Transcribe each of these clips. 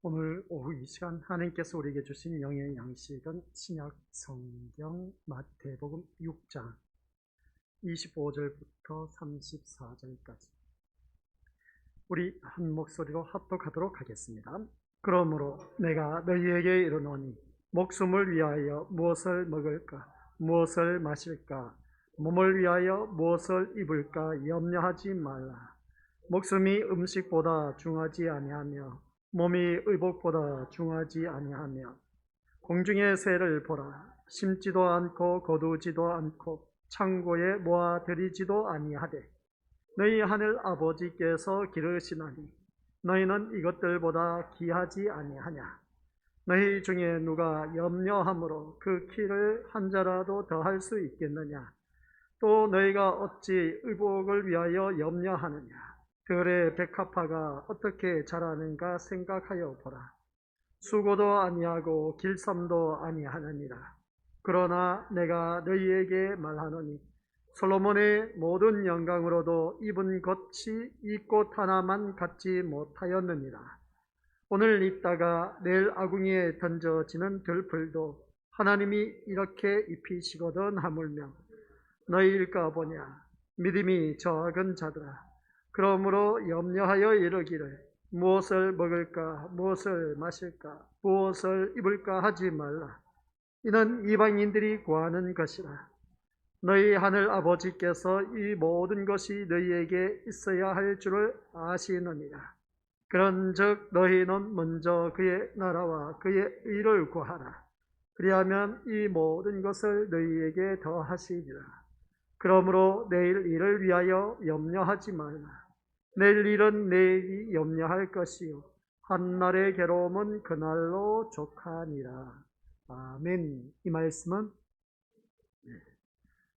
오늘 오후 이 시간 하나님께서 우리에게 주신 영의 양식은 신약 성경 마태복음 6장 25절부터 34절까지 우리 한 목소리로 합독하도록 하겠습니다. 그러므로 내가 너희에게 이르노니 목숨을 위하여 무엇을 먹을까 무엇을 마실까 몸을 위하여 무엇을 입을까 염려하지 말라. 목숨이 음식보다 중하지 아니하며 몸이 의복보다 중하지 아니하며 공중의 새를 보라. 심지도 않고 거두지도 않고 창고에 모아들이지도 아니하되 너희 하늘 아버지께서 기르시나니 너희는 이것들보다 귀하지 아니하냐. 너희 중에 누가 염려함으로 그 키를 한 자라도 더할 수 있겠느냐. 또 너희가 어찌 의복을 위하여 염려하느냐. 들의 백합화가 어떻게 자라는가 생각하여 보라. 수고도 아니하고 길쌈도 아니하느니라. 그러나 내가 너희에게 말하노니 솔로몬의 모든 영광으로도 입은 겉이 이 꽃 하나만 갖지 못하였느니라. 오늘 입다가 내일 아궁이에 던져지는 들풀도 하나님이 이렇게 입히시거든 하물며 너희일까 보냐. 믿음이 적은 자들아, 그러므로 염려하여 이르기를 무엇을 먹을까 무엇을 마실까 무엇을 입을까 하지 말라. 이는 이방인들이 구하는 것이라. 너희 하늘 아버지께서 이 모든 것이 너희에게 있어야 할 줄을 아시느니라. 그런즉 너희는 먼저 그의 나라와 그의 의를 구하라. 그리하면 이 모든 것을 너희에게 더하시리라. 그러므로 내일 일을 위하여 염려하지 말라. 내일 일은 내일이 염려할 것이요 한날의 괴로움은 그날로 족하니라. 아멘. 이 말씀은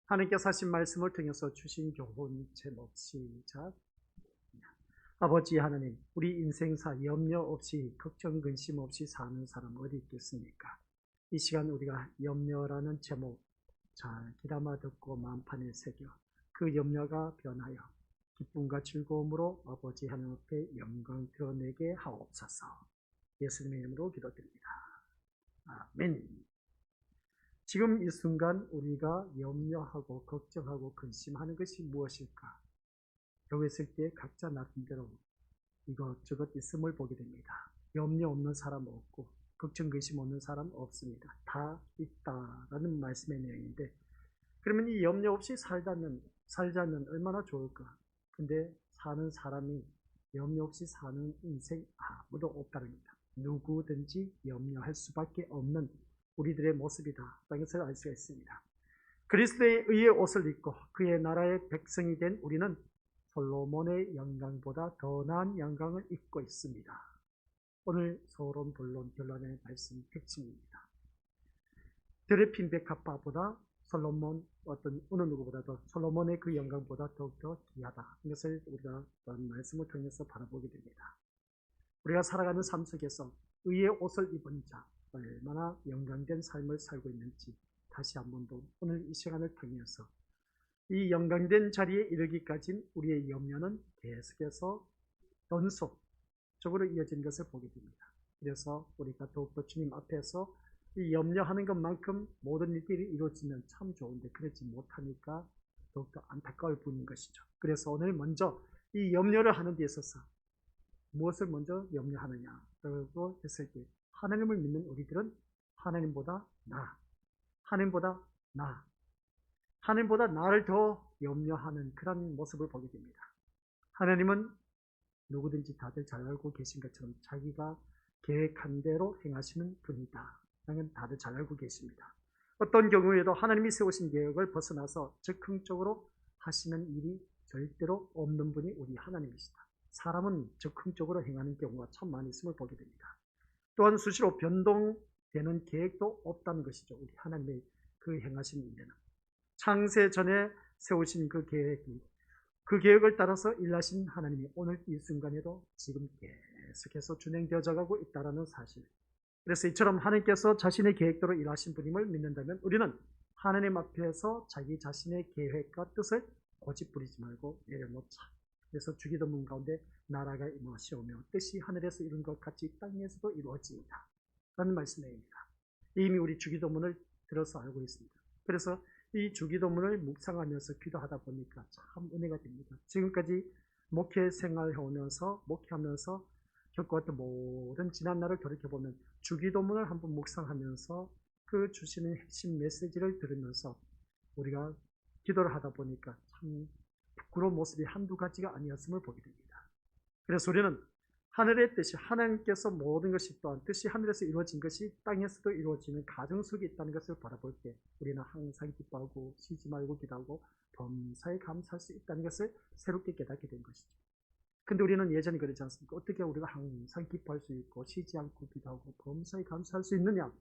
하나님께서 하신 말씀을 통해서 주신 교훈 제목 시작. 아버지 하나님, 우리 인생사 염려 없이 걱정 근심 없이 사는 사람 어디 있겠습니까? 이 시간 우리가 염려라는 제목 잘 귀담아 듣고 마음판에 새겨 그 염려가 변하여 기쁨과 즐거움으로 아버지 하나님 앞에 영광 드러내게 하옵소서. 예수님의 이름으로 기도드립니다. 아멘. 지금 이 순간 우리가 염려하고 걱정하고 근심하는 것이 무엇일까? 여기 있을 때 각자 나름대로 이것저것 있음을 보게 됩니다. 염려 없는 사람 없고 걱정 근심 없는 사람 없습니다. 다 있다라는 말씀의 내용인데, 그러면 이 염려 없이 살자면 얼마나 좋을까? 근데 사는 사람이 염려 없이 사는 인생 아무도 없다는 겁니다. 누구든지 염려할 수밖에 없는 우리들의 모습이다 라는 것을 알 수가 있습니다. 그리스도의 의의 옷을 입고 그의 나라의 백성이 된 우리는 솔로몬의 영광보다 더 나은 영광을 입고 있습니다. 오늘 서론 본론 결론의 말씀 핵심입니다. 들의 핀 백합화보다 솔로몬 어떤 어느 누구보다도 솔로몬의 그 영광보다 더욱더 귀하다. 이것을 우리가 말씀을 통해서 바라보게 됩니다. 우리가 살아가는 삶 속에서 의의 옷을 입은 자 얼마나 영광된 삶을 살고 있는지 다시 한 번 더 오늘 이 시간을 통해서 이 영광된 자리에 이르기까지 우리의 염려는 계속해서 연속적으로 이어지는 것을 보게 됩니다. 그래서 우리가 더욱더 주님 앞에서 이 염려하는 것만큼 모든 일들이 이루어지면 참 좋은데 그러지 못하니까 더욱더 안타까울 뿐인 것이죠. 그래서 오늘 먼저 이 염려를 하는 데 있어서 무엇을 먼저 염려하느냐라고 했을 때 하나님을 믿는 우리들은 하나님보다 하나님보다 나를 더 염려하는 그런 모습을 보게 됩니다. 하나님은 누구든지 다들 잘 알고 계신 것처럼 자기가 계획한 대로 행하시는 분이다. 라는 다들 잘 알고 계십니다. 어떤 경우에도 하나님이 세우신 계획을 벗어나서 즉흥적으로 하시는 일이 절대로 없는 분이 우리 하나님이시다. 사람은 즉흥적으로 행하는 경우가 참 많이 있음을 보게 됩니다. 또한 수시로 변동되는 계획도 없다는 것이죠. 우리 하나님의 그 행하신 일에는. 창세 전에 세우신 그 계획을 따라서 일하신 하나님이 오늘 이 순간에도 지금 계속해서 진행되어져 가고 있다는 사실. 그래서 이처럼 하나님께서 자신의 계획대로 일하신 분임을 믿는다면 우리는 하나님 앞에서 자기 자신의 계획과 뜻을 고집부리지 말고 내려놓자. 그래서 주기도문 가운데 나라가 임하시오며 뜻이 하늘에서 이룬 것 같이 땅에서도 이루어지이다 라는 말씀입니다. 이미 우리 주기도문을 들어서 알고 있습니다. 그래서 이 주기도문을 묵상하면서 기도하다 보니까 참 은혜가 됩니다. 지금까지 목회 생활해오면서 목회하면서 겪어왔던 모든 지난 날을 돌이켜보면 주기도문을 한번 묵상하면서 그 주시는 핵심 메시지를 들으면서 우리가 기도를 하다 보니까 참 부끄러운 모습이 한두 가지가 아니었음을 보게 됩니다. 그래서 우리는 하늘의 뜻이 하나님께서 모든 것이 또한 뜻이 하늘에서 이루어진 것이 땅에서도 이루어지는 가정 속에 있다는 것을 바라볼 때 우리는 항상 기뻐하고 쉬지 말고 기도하고 범사에 감사할 수 있다는 것을 새롭게 깨닫게 된 것이죠. 근데 우리는 예전에 그러지 않습니까? 어떻게 우리가 항상 기뻐할 수 있고 쉬지 않고 기도하고 범사에 감사할 수 있느냐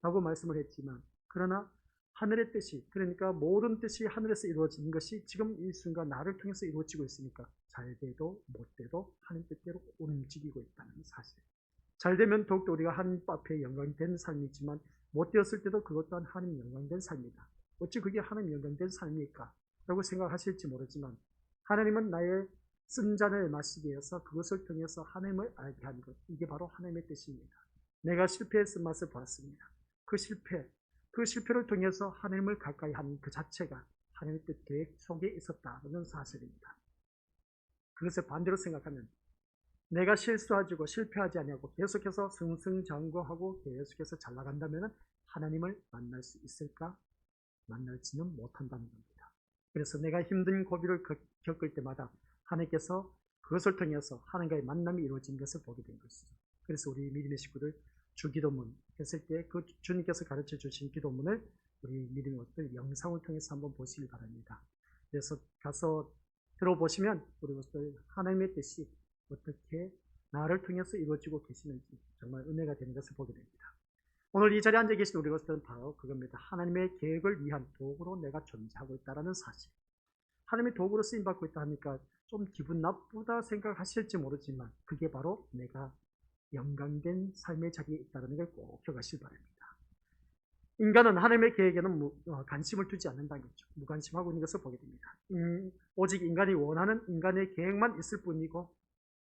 라고 말씀을 했지만, 그러나 하늘의 뜻이, 그러니까 모든 뜻이 하늘에서 이루어지는 것이 지금 이 순간 나를 통해서 이루어지고 있으니까 잘 돼도 못 돼도 하나님 뜻대로 움직이고 있다는 사실. 잘 되면 더욱더 우리가 하나님 앞에 영광된 삶이지만 못 되었을 때도 그것 또한 하나님 영광된 삶이다. 어찌 그게 하나님 영광된 삶일까? 라고 생각하실지 모르지만 하나님은 나의 쓴 잔을 마시게 해서 그것을 통해서 하나님을 알게 하는 것, 이게 바로 하나님의 뜻입니다. 내가 실패의 쓴맛을 보았습니다. 그 실패를 통해서 하나님을 가까이 하는 그 자체가 하나님의 뜻 계획 속에 있었다는 사실입니다. 그것을 반대로 생각하면 내가 실수하고 실패하지 아니하고 계속해서 승승장구하고 계속해서 잘 나간다면 하나님을 만날 수 있을까? 만날지는 못한다는 겁니다. 그래서 내가 힘든 고비를 겪을 때마다 하나님께서 그것을 통해서 하나님과의 만남이 이루어진 것을 보게 된 것이죠. 그래서 우리 믿음의 식구들 주기도문 했을 때 그 주님께서 가르쳐 주신 기도문을 우리 믿음의 것들 영상을 통해서 한번 보시기 바랍니다. 그래서 가서 들어보시면 우리 것들 하나님의 뜻이 어떻게 나를 통해서 이루어지고 계시는지 정말 은혜가 되는 것을 보게 됩니다. 오늘 이 자리에 앉아 계신 우리 것들은 바로 그겁니다. 하나님의 계획을 위한 도구로 내가 존재하고 있다는 사실. 하나님의 도구로 쓰임받고 있다 하니까 좀 기분 나쁘다 생각하실지 모르지만 그게 바로 내가 영광된 삶의 자리에 있다는 걸 꼭 기억하시기 바랍니다. 인간은 하나님의 계획에는 관심을 두지 않는다는 거죠. 무관심하고 있는 것을 보게 됩니다. 오직 인간이 원하는 인간의 계획만 있을 뿐이고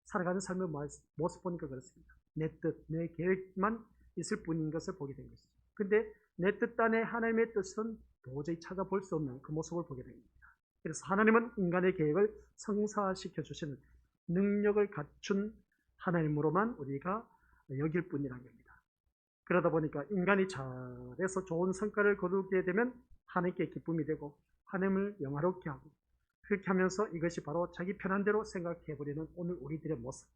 살아가는 삶의 모습 보니까 그렇습니다. 내 뜻, 내 계획만 있을 뿐인 것을 보게 된 것이죠. 근데 내 뜻 안에 하나님의 뜻은 도저히 찾아볼 수 없는 그 모습을 보게 됩니다. 그래서 하나님은 인간의 계획을 성사시켜 주시는 능력을 갖춘 하나님으로만 우리가 여길 뿐이라는 겁니다. 그러다 보니까 인간이 잘해서 좋은 성과를 거두게 되면 하나님께 기쁨이 되고 하나님을 영화롭게 하고 그렇게 하면서 이것이 바로 자기 편한 대로 생각해버리는 오늘 우리들의 모습.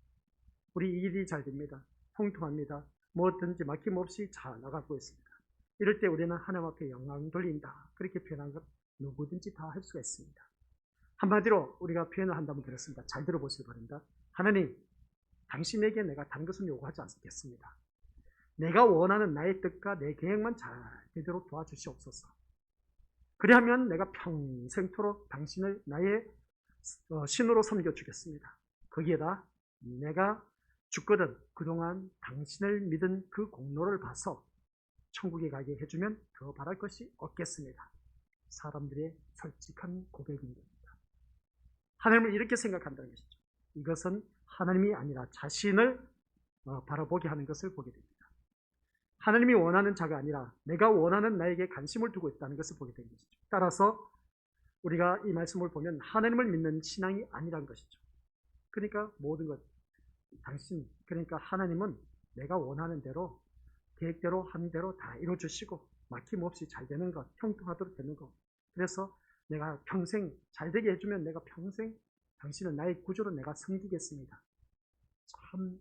우리 일이 잘 됩니다. 통통합니다. 뭐든지 막힘없이 잘 나가고 있습니다. 이럴 때 우리는 하나님 앞에 영광 돌린다. 그렇게 표현한 것 누구든지 다 할 수가 있습니다. 한마디로 우리가 표현을 한다면 그렇습니다. 잘 들어보시기 바랍니다. 하나님, 당신에게 내가 다른 것은 요구하지 않겠습니다. 내가 원하는 나의 뜻과 내 계획만 잘 제대로 도와주시옵소서. 그리하면 내가 평생토록 당신을 나의 신으로 섬겨주겠습니다. 거기에다 내가 죽거든 그동안 당신을 믿은 그 공로를 봐서 천국에 가게 해주면 더 바랄 것이 없겠습니다. 사람들의 솔직한 고백인 겁니다. 하나님을 이렇게 생각한다는 것이죠. 이것은 하나님이 아니라 자신을 바라보게 하는 것을 보게 됩니다. 하나님이 원하는 자가 아니라 내가 원하는 나에게 관심을 두고 있다는 것을 보게 되는 것이죠. 따라서 우리가 이 말씀을 보면 하나님을 믿는 신앙이 아니란 것이죠. 그러니까 모든 것, 그러니까 하나님은 내가 원하는 대로 계획대로 한 대로 다 이루어주시고 막힘없이 잘 되는 것, 형통하도록 되는 것. 그래서 내가 평생 잘 되게 해주면 내가 평생 당신은 나의 구주로 내가 섬기겠습니다. 참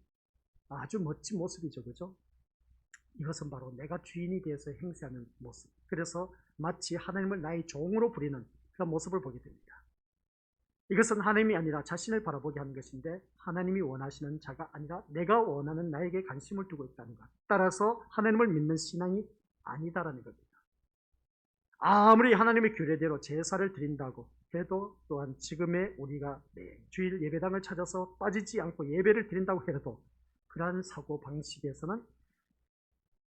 아주 멋진 모습이죠. 그죠? 이것은 바로 내가 주인이 되어서 행세하는 모습. 그래서 마치 하나님을 나의 종으로 부리는 그런 모습을 보게 됩니다. 이것은 하나님이 아니라 자신을 바라보게 하는 것인데 하나님이 원하시는 자가 아니라 내가 원하는 나에게 관심을 두고 있다는 것. 따라서 하나님을 믿는 신앙이 아니다라는 겁니다. 아무리 하나님의 규례대로 제사를 드린다고 해도 또한 지금의 우리가 매주일 예배당을 찾아서 빠지지 않고 예배를 드린다고 해도 그러한 사고방식에서는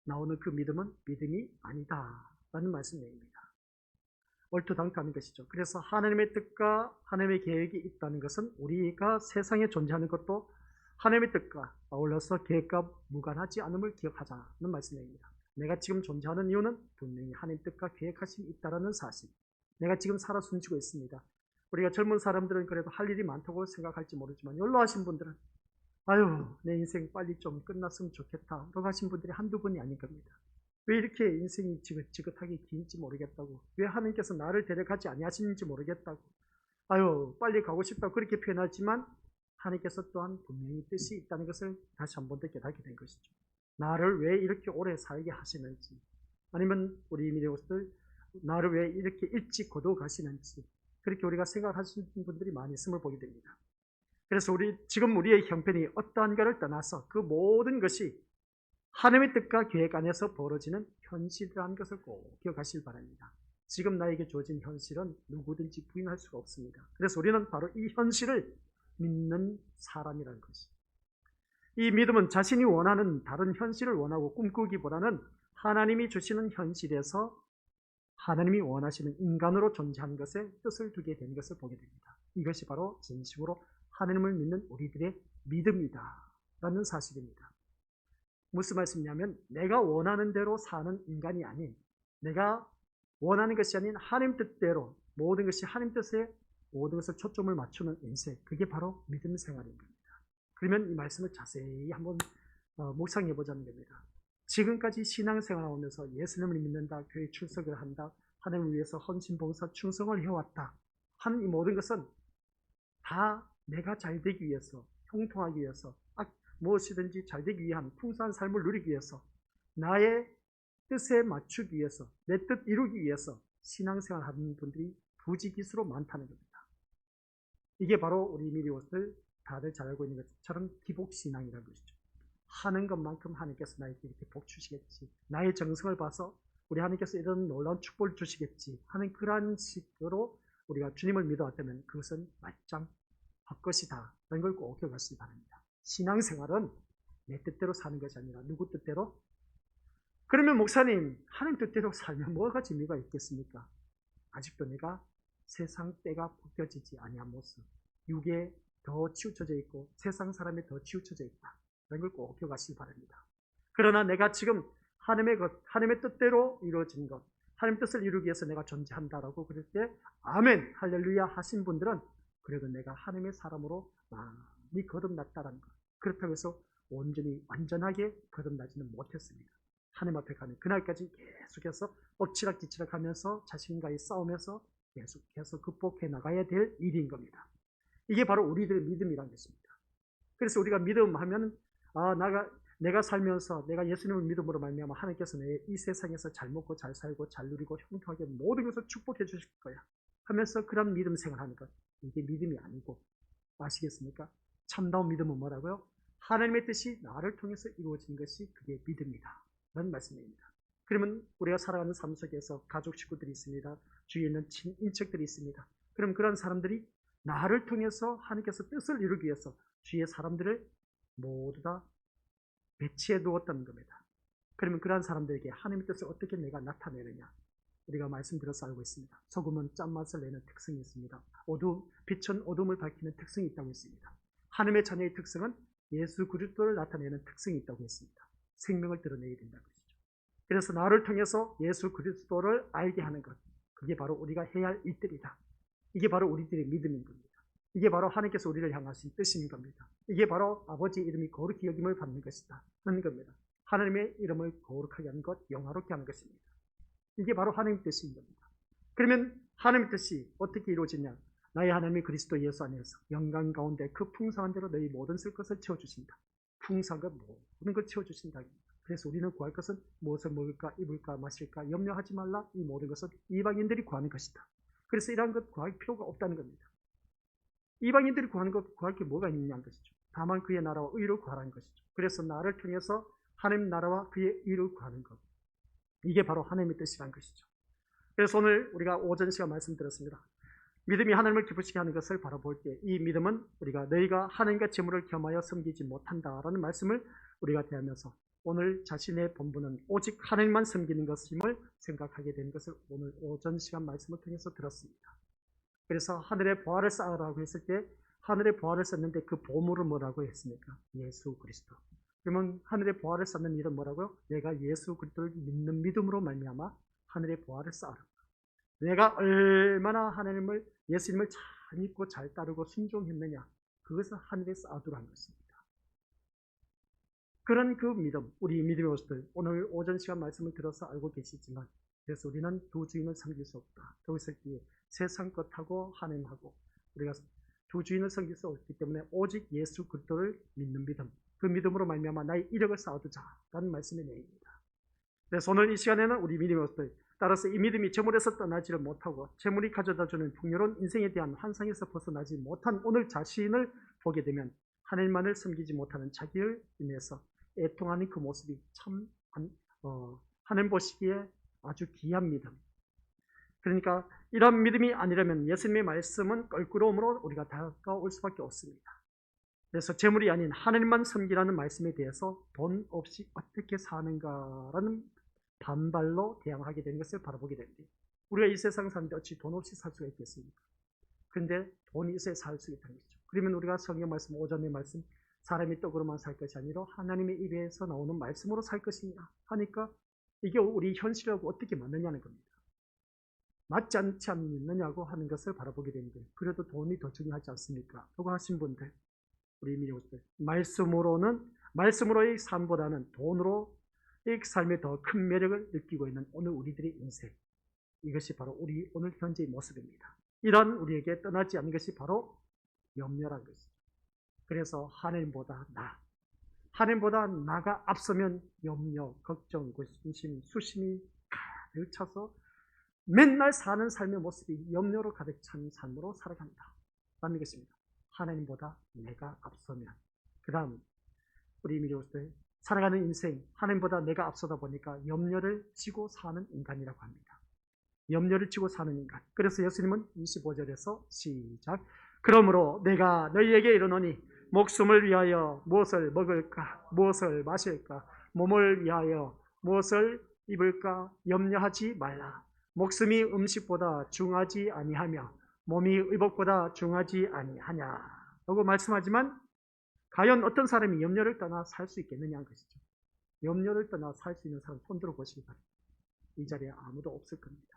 나오는 그 믿음은 믿음이 아니다라는 말씀입니다. 얼토당토하는 것이죠. 그래서 하나님의 뜻과 하나님의 계획이 있다는 것은 우리가 세상에 존재하는 것도 하나님의 뜻과 아울러서 계획과 무관하지 않음을 기억하자는 말씀입니다. 내가 지금 존재하는 이유는 분명히 하나님 뜻과 계획하심이 있다는 사실. 내가 지금 살아 숨쉬고 있습니다. 우리가 젊은 사람들은 그래도 할 일이 많다고 생각할지 모르지만 연로하신 분들은 아유 내 인생 빨리 좀 끝났으면 좋겠다 라고 하신 분들이 한두 분이 아닐 겁니다. 왜 이렇게 인생이 지긋지긋하게 긴지 모르겠다고, 왜 하나님께서 나를 데려가지 아니하시는지 모르겠다고, 아유 빨리 가고 싶다고 그렇게 표현하지만 하나님께서 또한 분명히 뜻이 있다는 것을 다시 한 번 더 깨닫게 된 것이죠. 나를 왜 이렇게 오래 살게 하시는지, 아니면 우리 미래오스들 나를 왜 이렇게 일찍 거둬 가시는지, 그렇게 우리가 생각하시는 분들이 많이 있음을 보게 됩니다. 그래서 지금 우리의 형편이 어떠한가를 떠나서 그 모든 것이 하나님의 뜻과 계획 안에서 벌어지는 현실이라는 것을 꼭 기억하시길 바랍니다. 지금 나에게 주어진 현실은 누구든지 부인할 수가 없습니다. 그래서 우리는 바로 이 현실을 믿는 사람이라는 것입니다. 이 믿음은 자신이 원하는 다른 현실을 원하고 꿈꾸기보다는 하나님이 주시는 현실에서 하나님이 원하시는 인간으로 존재하는 것에 뜻을 두게 된 것을 보게 됩니다. 이것이 바로 진심으로 하나님을 믿는 우리들의 믿음이다 라는 사실입니다. 무슨 말씀이냐면 내가 원하는 대로 사는 인간이 아닌, 내가 원하는 것이 아닌 하나님 뜻대로 모든 것이 하나님 뜻에 모든 것을 초점을 맞추는 인생, 그게 바로 믿음 생활인 겁니다. 그러면 이 말씀을 자세히 한번 묵상해 보자는 겁니다. 지금까지 신앙생활을 하면서 예수님을 믿는다, 교회 출석을 한다, 하나님을 위해서 헌신봉사 충성을 해왔다 하는 이 모든 것은 다 내가 잘 되기 위해서, 형통하기 위해서, 무엇이든지 잘 되기 위한 풍성한 삶을 누리기 위해서, 나의 뜻에 맞추기 위해서, 내 뜻 이루기 위해서 신앙생활 하는 분들이 부지기수로 많다는 겁니다. 이게 바로 우리 미리옷을 다들 잘 알고 있는 것처럼 기복신앙이라는 것이죠. 하는 것만큼 하나님께서 나에게 이렇게 복 주시겠지, 나의 정성을 봐서 우리 하나님께서 이런 놀라운 축복을 주시겠지 하는 그러한 식으로 우리가 주님을 믿어왔다면 그것은 말짱 헛것이다 라는 걸 꼭 기억하시기 바랍니다. 신앙생활은 내 뜻대로 사는 것이 아니라 누구 뜻대로? 그러면 목사님, 하나님 뜻대로 살면 뭐가 재미가 있겠습니까? 아직도 내가 세상 때가 벗겨지지 아니한 모습, 육에 더 치우쳐져 있고 세상 사람에 더 치우쳐져 있다 라는 걸 꼭 기억하시기 바랍니다. 그러나 내가 지금 하나님의 뜻대로 이루어진 것, 하나님 뜻을 이루기 위해서 내가 존재한다라고 그럴 때 아멘 할렐루야 하신 분들은 그래도 내가 하나님의 사람으로 많이 거듭났다는 것, 그렇다고 해서 온전히 완전하게 거듭나지는 못했습니다. 하나님 앞에 가는 그날까지 계속해서 엎치락뒤치락 하면서 자신과의 싸움에서 계속해서 극복해 나가야 될 일인 겁니다. 이게 바로 우리들의 믿음이라는 것입니다. 그래서 우리가 믿음하면 내가 살면서 내가 예수님을 믿음으로 말미암아 하나님께서 이 세상에서 잘 먹고 잘 살고 잘 누리고 형통하게 모든 것을 축복해 주실 거야 하면서 그런 믿음 생활하는 것, 이게 믿음이 아니고, 아시겠습니까? 참다운 믿음은 뭐라고요? 하나님의 뜻이 나를 통해서 이루어진 것이 그게 믿음이다 라는 말씀입니다. 그러면 우리가 살아가는 삶 속에서 가족 식구들이 있습니다. 주위에 있는 친인척들이 있습니다. 그럼 그런 사람들이 나를 통해서 하나님께서 뜻을 이루기 위해서 주위의 사람들을 모두 다 배치해 두었다는 겁니다. 그러면 그런 사람들에게 하나님의 뜻을 어떻게 내가 나타내느냐? 우리가 말씀드려서 알고 있습니다. 소금은 짠맛을 내는 특성이 있습니다. 빛은 어둠을 밝히는 특성이 있다고 했습니다. 하나님의 자녀의 특성은 예수 그리스도를 나타내는 특성이 있다고 했습니다. 생명을 드러내야 된다는 것이죠. 그래서 나를 통해서 예수 그리스도를 알게 하는 것, 그게 바로 우리가 해야 할 일들이다. 이게 바로 우리들의 믿음인 겁니다. 이게 바로 하나님께서 우리를 향하신 뜻인 겁니다. 이게 바로 아버지의 이름이 거룩히 여김을 받는 것이다 하는 겁니다. 하나님의 이름을 거룩하게 하는 것, 영화롭게 하는 것입니다. 이게 바로 하나님의 뜻인 겁니다. 그러면 하나님의 뜻이 어떻게 이루어지냐? 나의 하나님이 그리스도 예수 안에서 영광 가운데 그 풍성한 대로 너희 모든 쓸 것을 채워주신다. 풍성한 것 모든 걸 채워주신다. 그래서 우리는 구할 것은 무엇을 먹을까, 입을까, 마실까 염려하지 말라. 이 모든 것은 이방인들이 구하는 것이다. 그래서 이러한 것 구할 필요가 없다는 겁니다. 이방인들이 구하는 것, 구할 게 뭐가 있느냐는 것이죠. 다만 그의 나라와 의를 구하라는 것이죠. 그래서 나를 통해서 하나님 나라와 그의 의를 구하는 것, 이게 바로 하나님의 뜻이라는 것이죠. 그래서 오늘 우리가 오전 시간 말씀드렸습니다. 믿음이 하나님을 기쁘시게 하는 것을 바라볼 때 이 믿음은 우리가 너희가 하나님과 재물을 겸하여 섬기지 못한다라는 말씀을 우리가 대하면서 오늘 자신의 본분은 오직 하나님만 섬기는 것임을 생각하게 된 것을 오늘 오전 시간 말씀을 통해서 들었습니다. 그래서 하늘의 보화를 쌓으라고 했을 때 하늘의 보화를 쌓는데 그 보물은 뭐라고 했습니까? 예수 그리스도. 그러면 하늘의 보화를 쌓는 일은 뭐라고요? 내가 예수 그리스도를 믿는 믿음으로 말미암아 하늘의 보화를 쌓으라. 내가 얼마나 하나님을, 예수님을 잘 믿고 잘 따르고 순종했느냐, 그것을 하늘에 쌓아두라는 것입니다. 그런 그 믿음, 우리 믿음의 모습들, 오늘 오전 시간 말씀을 들어서 알고 계시지만, 그래서 우리는 두 주인을 섬길 수 없다. 거기서 세상 것하고 하나님하고 우리가 두 주인을 섬길 수 없기 때문에 오직 예수 그리스도를 믿는 믿음, 그 믿음으로 말미암아 나의 이력을 쌓아두자라는 말씀의 내용입니다. 그래서 오늘 이 시간에는 우리 믿음의 모습들, 따라서 이 믿음이 재물에서 떠나지를 못하고 재물이 가져다주는 풍요로운 인생에 대한 환상에서 벗어나지 못한 오늘 자신을 보게 되면 하나님만을 섬기지 못하는 자기를 인해서 애통하는 그 모습이 참 하나님 보시기에 아주 귀한 믿음. 그러니까 이런 믿음이 아니라면 예수님의 말씀은 껄끄러움으로 우리가 다가올 수밖에 없습니다. 그래서 재물이 아닌 하나님만 섬기라는 말씀에 대해서 돈 없이 어떻게 사는가라는 반발로 대항하게 되는 것을 바라보게 됩니다. 우리가 이 세상 사는데 어찌 돈 없이 살 수가 있겠습니까? 그런데 돈이 있어야 살 수 있다는 거죠. 그러면 우리가 성경 말씀, 오전의 말씀, 사람이 떡으로만 살 것이 아니라 하나님의 입에서 나오는 말씀으로 살 것이냐 하니까 이게 우리 현실하고 어떻게 맞느냐는 겁니다. 맞지 않지 않느냐고 하는 것을 바라보게 되는데, 그래도 돈이 더 중요하지 않습니까? 라고 하신 분들, 우리 미래분들, 말씀으로의 삶보다는 돈으로 이 삶에 더 큰 매력을 느끼고 있는 오늘 우리들의 인생, 이것이 바로 우리 오늘 현재의 모습입니다. 이런 우리에게 떠나지 않는 것이 바로 염려란 것이죠. 그래서 하나님보다 나가 앞서면 염려, 걱정, 근심, 수심이 가득 차서 맨날 사는 삶의 모습이 염려로 가득 찬 삶으로 살아간다 라는 것입니다. 하나님보다 내가 앞서면, 그 다음 우리 미래로서의 살아가는 인생, 하나님보다 내가 앞서다 보니까 염려를 지고 사는 인간이라고 합니다. 염려를 지고 사는 인간. 그래서 예수님은 25절에서 시작. 그러므로 내가 너희에게 이르노니 목숨을 위하여 무엇을 먹을까, 무엇을 마실까, 몸을 위하여 무엇을 입을까 염려하지 말라. 목숨이 음식보다 중하지 아니하며 몸이 의복보다 중하지 아니하냐 라고 말씀하지만, 과연 어떤 사람이 염려를 떠나 살 수 있겠느냐 하는 것이죠. 염려를 떠나 살 수 있는 사람 손 들어 보시기 바랍니다. 이 자리에 아무도 없을 겁니다.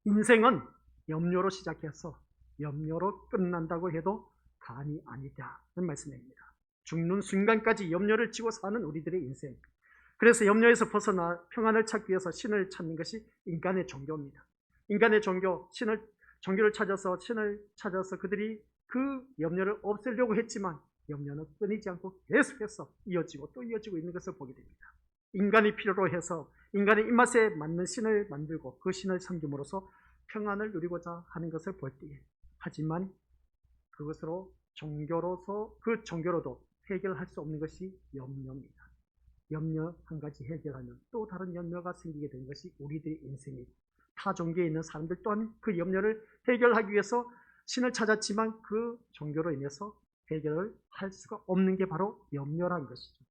인생은 염려로 시작해서 염려로 끝난다고 해도 간이 아니다 는 말씀입니다. 죽는 순간까지 염려를 지고 사는 우리들의 인생. 그래서 염려에서 벗어나 평안을 찾기 위해서 신을 찾는 것이 인간의 종교입니다. 인간의 종교를 찾아서 신을 찾아서 그들이 그 염려를 없애려고 했지만 염려는 끊이지 않고 계속해서 이어지고 또 이어지고 있는 것을 보게 됩니다. 인간이 필요로 해서 인간의 입맛에 맞는 신을 만들고 그 신을 섬김으로써 평안을 누리고자 하는 것을 볼 때에, 하지만 그것으로 종교로서 그 종교로도 해결할 수 없는 것이 염려입니다. 염려 한 가지 해결하면 또 다른 염려가 생기게 되는 것이 우리들의 인생이고, 타 종교에 있는 사람들 또한 그 염려를 해결하기 위해서 신을 찾았지만 그 종교로 인해서 해결을 할 수가 없는 게 바로 염려라는 것이죠.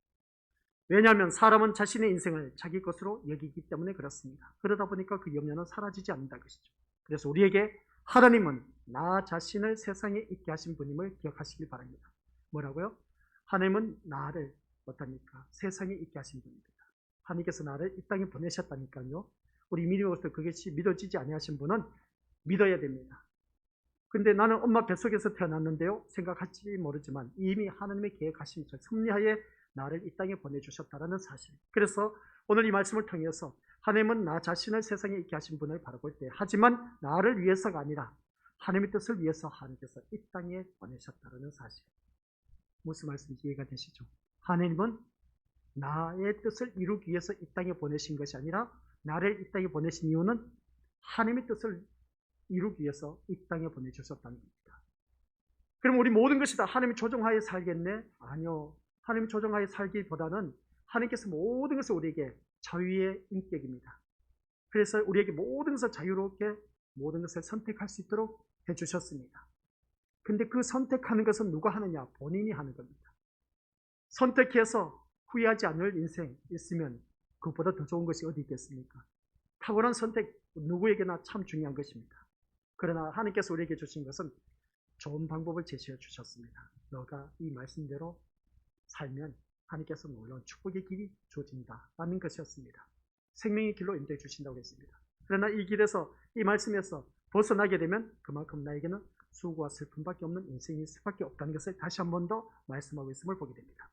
왜냐하면 사람은 자신의 인생을 자기 것으로 여기기 때문에 그렇습니다. 그러다 보니까 그 염려는 사라지지 않는다는 것이죠. 그래서 우리에게 하나님은 나 자신을 세상에 있게 하신 분임을 기억하시길 바랍니다. 뭐라고요? 하나님은 나를 어떠니까 세상에 있게 하신 분입니다. 하나님께서 나를 이 땅에 보내셨다니까요. 우리 믿음으로서 그것이 믿어지지 아니하신 분은 믿어야 됩니다. 근데 나는 엄마 뱃속에서 태어났는데요, 생각할지 모르지만 이미 하나님의 계획하신 섭리하에 나를 이 땅에 보내주셨다는 사실. 그래서 오늘 이 말씀을 통해서 하나님은 나 자신을 세상에 있게 하신 분을 바라볼 때, 하지만 나를 위해서가 아니라 하나님의 뜻을 위해서 하나님께서 이 땅에 보내셨다는 사실. 무슨 말씀인지 이해가 되시죠? 하나님은 나의 뜻을 이루기 위해서 이 땅에 보내신 것이 아니라 나를 이 땅에 보내신 이유는 하나님의 뜻을 이루기 위해서 이 땅에 보내주셨다는 겁니다. 그럼 우리 모든 것이 다 하나님의 조정하에 살겠네? 아니요. 하나님의 조정하에 살기보다는 하나님께서 모든 것을 우리에게 자유의 인격입니다. 그래서 우리에게 모든 것을 자유롭게 모든 것을 선택할 수 있도록 해주셨습니다. 근데 그 선택하는 것은 누가 하느냐? 본인이 하는 겁니다. 선택해서 후회하지 않을 인생 있으면 그것보다 더 좋은 것이 어디 있겠습니까? 탁월한 선택 누구에게나 참 중요한 것입니다. 그러나 하나님께서 우리에게 주신 것은 좋은 방법을 제시해 주셨습니다. 너가 이 말씀대로 살면 하나님께서 놀라운 축복의 길이 주어진다라는 것이었습니다. 생명의 길로 인도해 주신다고 했습니다. 그러나 이 길에서 이 말씀에서 벗어나게 되면 그만큼 나에게는 수고와 슬픔밖에 없는 인생일 수밖에 없다는 것을 다시 한 번 더 말씀하고 있음을 보게 됩니다.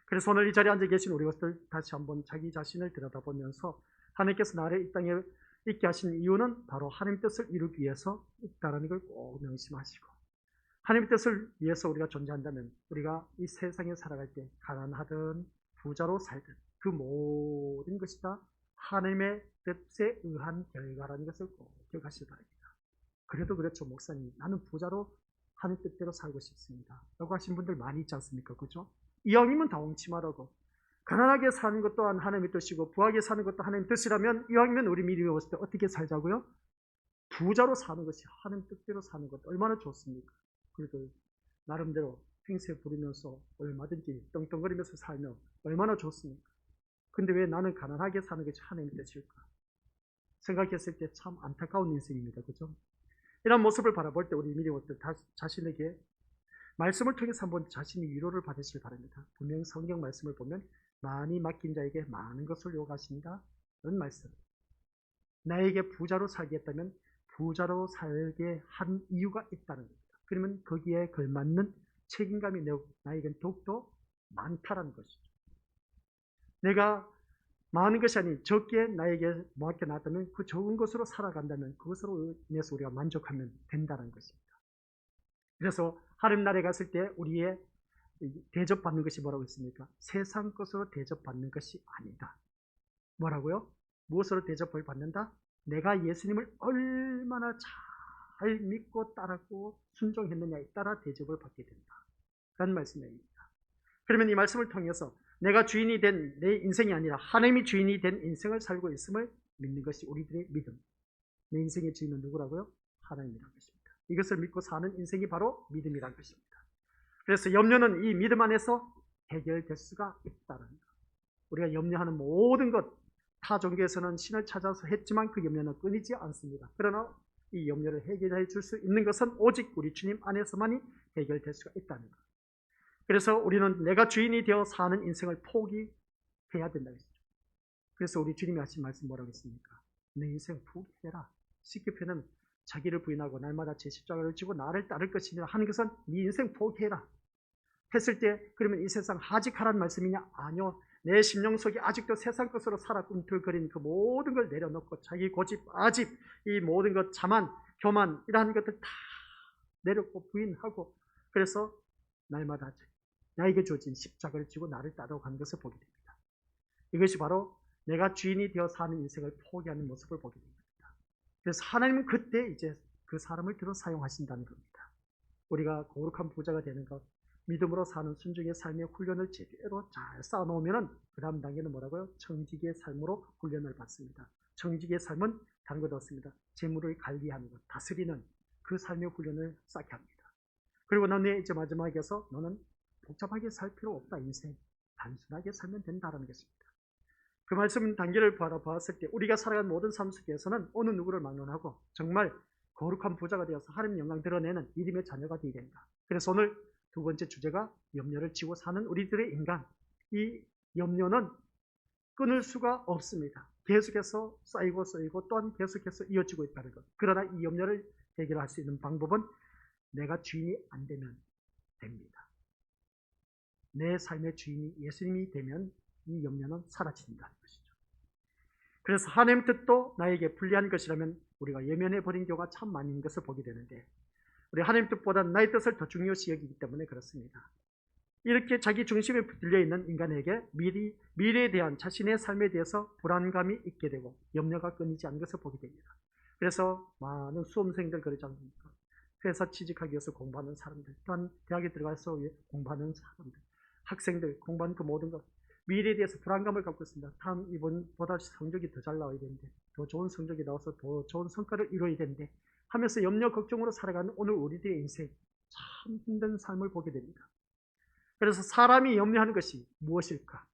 그래서 오늘 이 자리에 앉아 계신 우리 것들 다시 한번 자기 자신을 들여다보면서 하나님께서 나를 이 땅에 있게 하신 이유는 바로 하나님 뜻을 이루기 위해서 있다는 걸 꼭 명심하시고, 하나님의 뜻을 위해서 우리가 존재한다면 우리가 이 세상에 살아갈 때 가난하든 부자로 살든 그 모든 것이 다 하나님의 뜻에 의한 결과라는 것을 꼭 기억하시기 바랍니다. 그래도 그렇죠, 목사님, 나는 부자로 하나님 뜻대로 살고 싶습니다 라고 하신 분들 많이 있지 않습니까? 그죠? 이왕이면 다 옹치마라고, 가난하게 사는 것 또한 하나님의 뜻이고 부하게 사는 것도 하나님의 뜻이라면 이왕이면 우리 미리 배웠을 때 어떻게 살자고요? 부자로 사는 것이 하나님 뜻대로 사는 것 얼마나 좋습니까? 그래도 나름대로 행세 부리면서 얼마든지 떵떵거리면서 살면 얼마나 좋습니까? 근데 왜 나는 가난하게 사는 것이 하나님의 뜻일까? 생각했을 때 참 안타까운 인생입니다. 그죠? 이런 모습을 바라볼 때 우리 미리 것들 자신에게 말씀을 통해서 한번 자신이 위로를 받으시길 바랍니다. 분명 성경 말씀을 보면 많이 맡긴 자에게 많은 것을 요구하신다 이런 말씀. 나에게 부자로 살게 했다면 부자로 살게 한 이유가 있다는 겁니다. 그러면 거기에 걸맞는 책임감이 나에겐 더욱더 많다는 것이죠. 내가 많은 것이 아닌 적게 나에게 맡겨놨다면 그 적은 것으로 살아간다면 그것으로 인해서 우리가 만족하면 된다는 것입니다. 그래서 하나님 나라에 갔을 때 우리의 대접받는 것이 뭐라고 했습니까? 세상 것으로 대접받는 것이 아니다. 뭐라고요? 무엇으로 대접을 받는다? 내가 예수님을 얼마나 잘 믿고 따랐고 순종했느냐에 따라 대접을 받게 된다 라는 말씀입니다. 그러면 이 말씀을 통해서 내가 주인이 된 내 인생이 아니라 하나님이 주인이 된 인생을 살고 있음을 믿는 것이 우리들의 믿음. 내 인생의 주인은 누구라고요? 하나님이라는 것입니다. 이것을 믿고 사는 인생이 바로 믿음이라는 것입니다. 그래서 염려는 이 믿음 안에서 해결될 수가 있다는 것. 우리가 염려하는 모든 것, 타 종교에서는 신을 찾아서 했지만 그 염려는 끊이지 않습니다. 그러나 이 염려를 해결해 줄 수 있는 것은 오직 우리 주님 안에서만이 해결될 수가 있다는 것. 그래서 우리는 내가 주인이 되어 사는 인생을 포기해야 된다고 했죠. 그래서 우리 주님이 하신 말씀 뭐라고 했습니까? 내 인생 포기해라. 쉽게 표현하면 자기를 부인하고 날마다 제 십자가를 지고 나를 따를 것이냐 하는 것은 네 인생 포기해라 했을 때, 그러면 이 세상 하직하라는 말씀이냐? 아니요. 내 심령 속에 아직도 세상 것으로 살아 꿈틀거리는 그 모든 걸 내려놓고 자기 고집, 아집, 이 모든 것, 자만, 교만 이러한 것들 다 내려놓고 부인하고, 그래서 날마다 나에게 주어진 십자가를 지고 나를 따라가는 것을 보게 됩니다. 이것이 바로 내가 주인이 되어 사는 인생을 포기하는 모습을 보게 됩니다. 그래서 하나님은 그때 이제 그 사람을 들어 사용하신다는 겁니다. 우리가 거룩한 부자가 되는 것, 믿음으로 사는 순종의 삶의 훈련을 제대로 잘 쌓아놓으면 그 다음 단계는 뭐라고요? 청지기의 삶으로 훈련을 받습니다. 청지기의 삶은 다른 것 없습니다. 재물을 관리하는 것, 다스리는 그 삶의 훈련을 쌓게 합니다. 그리고 너네 이제 마지막에서 너는 복잡하게 살 필요 없다. 인생 단순하게 살면 된다는 것입니다. 그 말씀 단계를 바라봤을 때 우리가 살아간 모든 삶 속에서는 어느 누구를 막론하고 정말 거룩한 부자가 되어서 하나님 영광 드러내는 믿음의 자녀가 되어야 된다. 그래서 오늘 두 번째 주제가 염려를 지고 사는 우리들의 인간. 이 염려는 끊을 수가 없습니다. 계속해서 쌓이고 또한 계속해서 이어지고 있다는 것. 그러나 이 염려를 해결할 수 있는 방법은 내가 주인이 안 되면 됩니다. 내 삶의 주인이 예수님이 되면 이 염려는 사라진다는 것이죠. 그래서 하나님 뜻도 나에게 불리한 것이라면 우리가 예면해버린 경우가 참 많은 있는 것을 보게 되는데, 우리 하나님 뜻보다 나의 뜻을 더 중요시 여기기 때문에 그렇습니다. 이렇게 자기 중심에 붙들려 있는 인간에게 미래에 대한 자신의 삶에 대해서 불안감이 있게 되고 염려가 끊이지 않는 것을 보게 됩니다. 그래서 많은 수험생들 그러지 않습니까? 회사 취직하기 위해서 공부하는 사람들, 또한 대학에 들어가서 공부하는 사람들, 학생들 공부하는 그 모든 것, 미래에 대해서 불안감을 갖고 있습니다. 다음 이번보다 성적이 더 잘 나와야 되는데, 더 좋은 성적이 나와서 더 좋은 성과를 이뤄야 되는데 하면서 염려 걱정으로 살아가는 오늘 우리들의 인생, 참 힘든 삶을 보게 됩니다. 그래서 사람이 염려하는 것이 무엇일까?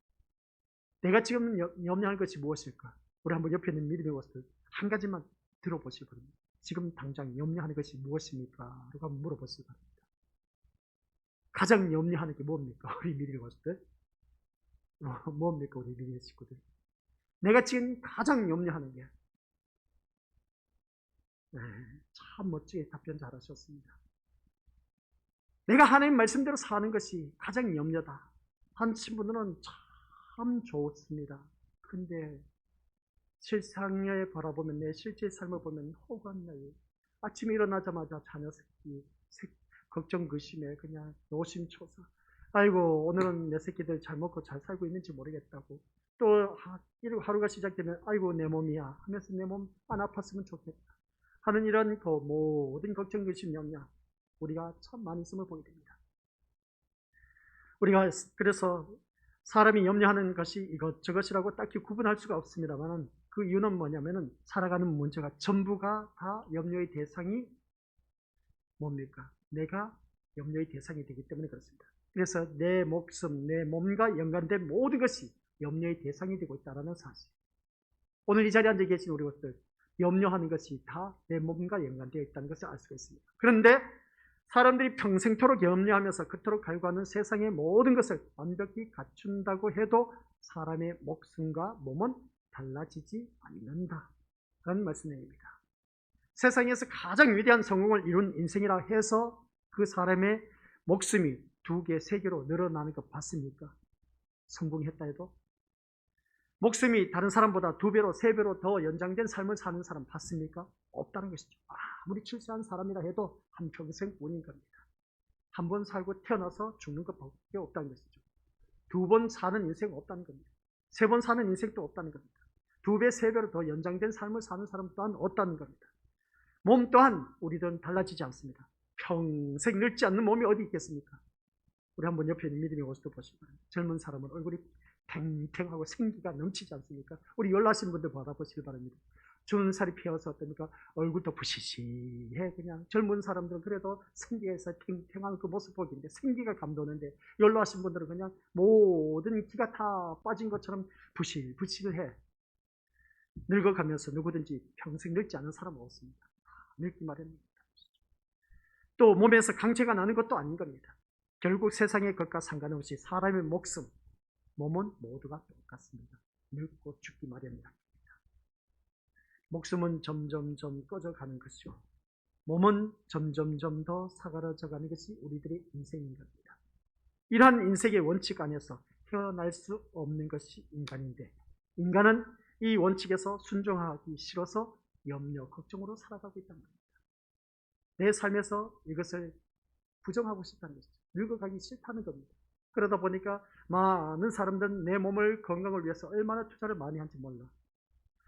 내가 지금 염려할 것이 무엇일까? 우리 한번 옆에 있는 믿음의 것들 한 가지만 들어보시기 바랍니다. 지금 당장 염려하는 것이 무엇입니까? 라고 한번 물어보시기 바랍니다. 가장 염려하는 게 뭡니까? 우리 믿음의 것들. 뭡니까? 우리 믿음의 식구들. 내가 지금 가장 염려하는 게. 네, 참 멋지게 답변 잘하셨습니다. 내가 하나님 말씀대로 사는 것이 가장 염려다 하신 분들은 참 좋습니다. 근데 실상에 바라보면 내 실제 삶을 보면 호가 나요. 아침에 일어나자마자 자녀 새끼 걱정 근심에 그냥 노심초사. 아이고 오늘은 내 새끼들 잘 먹고 잘 살고 있는지 모르겠다고. 또 하루가 시작되면 아이고 내 몸이야 하면서 내 몸 안 아팠으면 좋겠다 하는 이런 그 모든 걱정 근심 염려 우리가 참 많이 있음을 보게 됩니다. 우리가 그래서 사람이 염려하는 것이 이것저것이라고 딱히 구분할 수가 없습니다만 그 이유는 뭐냐면은 살아가는 문제가 전부가 다 염려의 대상이 뭡니까? 내가 염려의 대상이 되기 때문에 그렇습니다. 그래서 내 목숨, 내 몸과 연관된 모든 것이 염려의 대상이 되고 있다는 사실. 오늘 이 자리에 앉아 계신 우리 것들 염려하는 것이 다 내 몸과 연관되어 있다는 것을 알 수가 있습니다. 그런데 사람들이 평생토록 염려하면서 그토록 갈구하는 세상의 모든 것을 완벽히 갖춘다고 해도 사람의 목숨과 몸은 달라지지 않는다. 라는 말씀입니다. 세상에서 가장 위대한 성공을 이룬 인생이라 해서 그 사람의 목숨이 2개, 3개로 늘어나는 거 봤습니까? 성공했다 해도? 목숨이 다른 사람보다 2배로, 3배로 더 연장된 삶을 사는 사람 봤습니까? 없다는 것이죠. 아무리 출세한 사람이라 해도 한평생뿐인 겁니다. 한 번 살고 태어나서 죽는 것밖에 없다는 것이죠. 2번 사는 인생 없다는 겁니다. 3번 사는 인생도 없다는 겁니다. 2배, 3배로 더 연장된 삶을 사는 사람 또한 없다는 겁니다. 몸 또한 우리들은 달라지지 않습니다. 평생 늙지 않는 몸이 어디 있겠습니까? 우리 한번 옆에 있는 믿음의 모습도 보시기 바랍니다. 젊은 사람은 얼굴이 탱탱하고 생기가 넘치지 않습니까? 우리 연락하신 분들 받아보시기 바랍니다. 주는 살이 피어서 어떻습니까? 얼굴도 부시시해. 그냥 젊은 사람들은 그래도 생기가 있어 탱탱한 그 모습 보기인데 생기가 감도는데 연락하신 분들은 그냥 모든 기가 다 빠진 것처럼 부실부실해. 늙어가면서 누구든지 평생 늙지 않은 사람은 없습니다. 늙기 마련입니다. 또 몸에서 강체가 나는 것도 아닌 겁니다. 결국 세상의 것과 상관없이 사람의 목숨, 몸은 모두가 똑같습니다. 늙고 죽기 마련이다. 목숨은 점점점 꺼져가는 것이고 몸은 점점점 더 사그라져가는 것이 우리들의 인생인 겁니다. 이러한 인생의 원칙 안에서 헤어날 수 없는 것이 인간인데 인간은 이 원칙에서 순종하기 싫어서 염려, 걱정으로 살아가고 있다는 겁니다. 내 삶에서 이것을 부정하고 싶다는 것이죠. 늙어가기 싫다는 겁니다. 그러다 보니까 많은 사람들은 내 몸을 건강을 위해서 얼마나 투자를 많이 한지 몰라.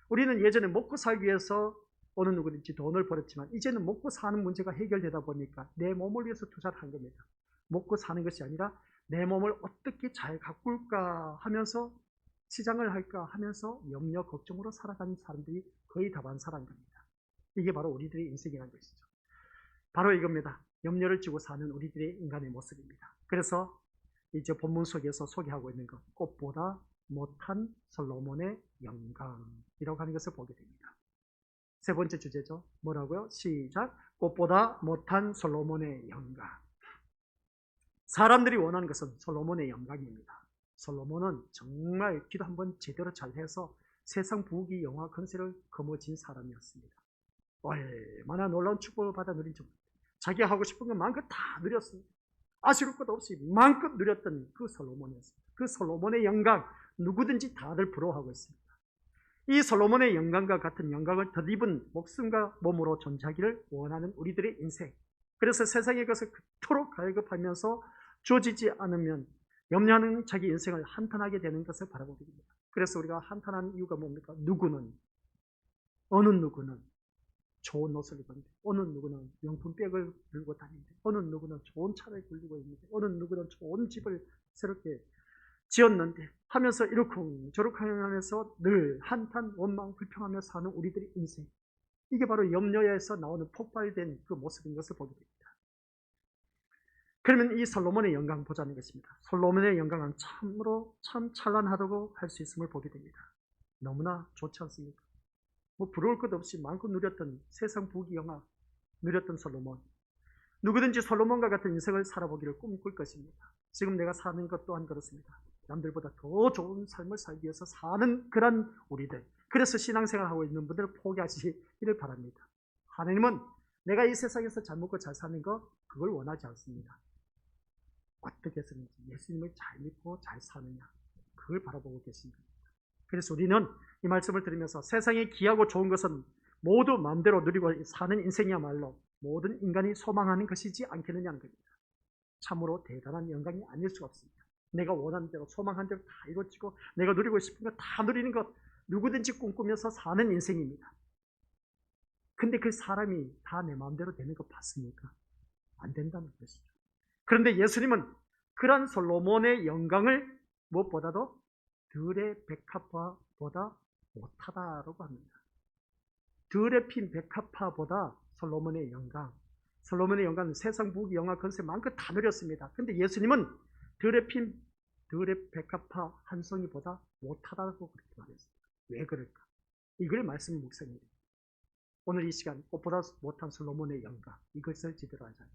우리는 예전에 먹고 살기 위해서 어느 누구든지 돈을 벌었지만 이제는 먹고 사는 문제가 해결되다 보니까 내 몸을 위해서 투자를 한 겁니다. 먹고 사는 것이 아니라 내 몸을 어떻게 잘 가꿀까 하면서 시장을 할까 하면서 염려, 걱정으로 살아가는 사람들이 거의 다반사라는 겁니다. 이게 바로 우리들의 인생이라는 것이죠. 바로 이겁니다. 염려를 지고 사는 우리들의 인간의 모습입니다. 그래서 이제 본문 속에서 소개하고 있는 것, 꽃보다 못한 솔로몬의 영광이라고 하는 것을 보게 됩니다. 세 번째 주제죠. 뭐라고요? 시작. 꽃보다 못한 솔로몬의 영광. 사람들이 원하는 것은 솔로몬의 영광입니다. 솔로몬은 정말 기도 한번 제대로 잘해서 세상 부귀 영화 권세를 거머쥔 사람이었습니다. 얼마나 놀라운 축복을 받아 누린지 모릅니다. 자기가 하고 싶은 건 마음껏 다 누렸습니다. 아쉬울 것 없이 마음껏 누렸던 그 솔로몬이었습니다. 그 솔로몬의 영광 누구든지 다들 부러워하고 있습니다. 이 솔로몬의 영광과 같은 영광을 덧입은 목숨과 몸으로 존재하기를 원하는 우리들의 인생. 그래서 세상의 것을 그토록 갈급하면서 주어지지 않으면 염려하는 자기 인생을 한탄하게 되는 것을 바라보게 됩니다. 그래서 우리가 한탄하는 이유가 뭡니까? 어느 누구는 좋은 옷을 입었는데, 어느 누구는 명품백을 들고 다니는데, 어느 누구는 좋은 차를 굴리고 있는데, 어느 누구는 좋은 집을 새롭게 지었는데 하면서 이러쿵저러쿵 하면서 늘 한탄, 원망, 불평하며 사는 우리들의 인생. 이게 바로 염려에서 나오는 폭발된 그 모습인 것을 보게 됩니다. 그러면 이 솔로몬의 영광 보자는 것입니다. 솔로몬의 영광은 참으로 참 찬란하다고 할 수 있음을 보게 됩니다. 너무나 좋지 않습니까? 뭐 부러울 것 없이 마음껏 누렸던 세상 부귀영화 누렸던 솔로몬. 누구든지 솔로몬과 같은 인생을 살아보기를 꿈꿀 것입니다. 지금 내가 사는 것 또한 그렇습니다. 남들보다 더 좋은 삶을 살기 위해서 사는 그런 우리들. 그래서 신앙생활하고 있는 분들을 포기하시기를 바랍니다. 하나님은 내가 이 세상에서 잘 먹고 잘 사는 것 그걸 원하지 않습니다. 어떻게 해서든지 예수님을 잘 믿고 잘 사느냐 그걸 바라보고 계십니다. 그래서 우리는 이 말씀을 들으면서 세상에 귀하고 좋은 것은 모두 마음대로 누리고 사는 인생이야말로 모든 인간이 소망하는 것이지 않겠느냐는 겁니다. 참으로 대단한 영광이 아닐 수가 없습니다. 내가 원하는 대로 소망한 대로 다 이루어지고 내가 누리고 싶은 것 다 누리는 것 누구든지 꿈꾸면서 사는 인생입니다. 근데 그 사람이 다 내 마음대로 되는 거 봤습니까? 안 된다는 것이죠. 그런데 예수님은 그러한 솔로몬의 영광을 무엇보다도 들의 백합화보다 못하다라고 합니다. 들에 핀 백합화보다 솔로몬의 영광은 세상 부귀 영화 건세 마음껏 다 누렸습니다. 근데 예수님은 들에 핀 들의 백합화 한 송이보다 못하다고 그렇게 말했습니다. 왜 그럴까? 이걸 말씀 묵상입니다. 오늘 이 시간 꽃보다 못한 솔로몬의 영광 이것을 지도로 하자.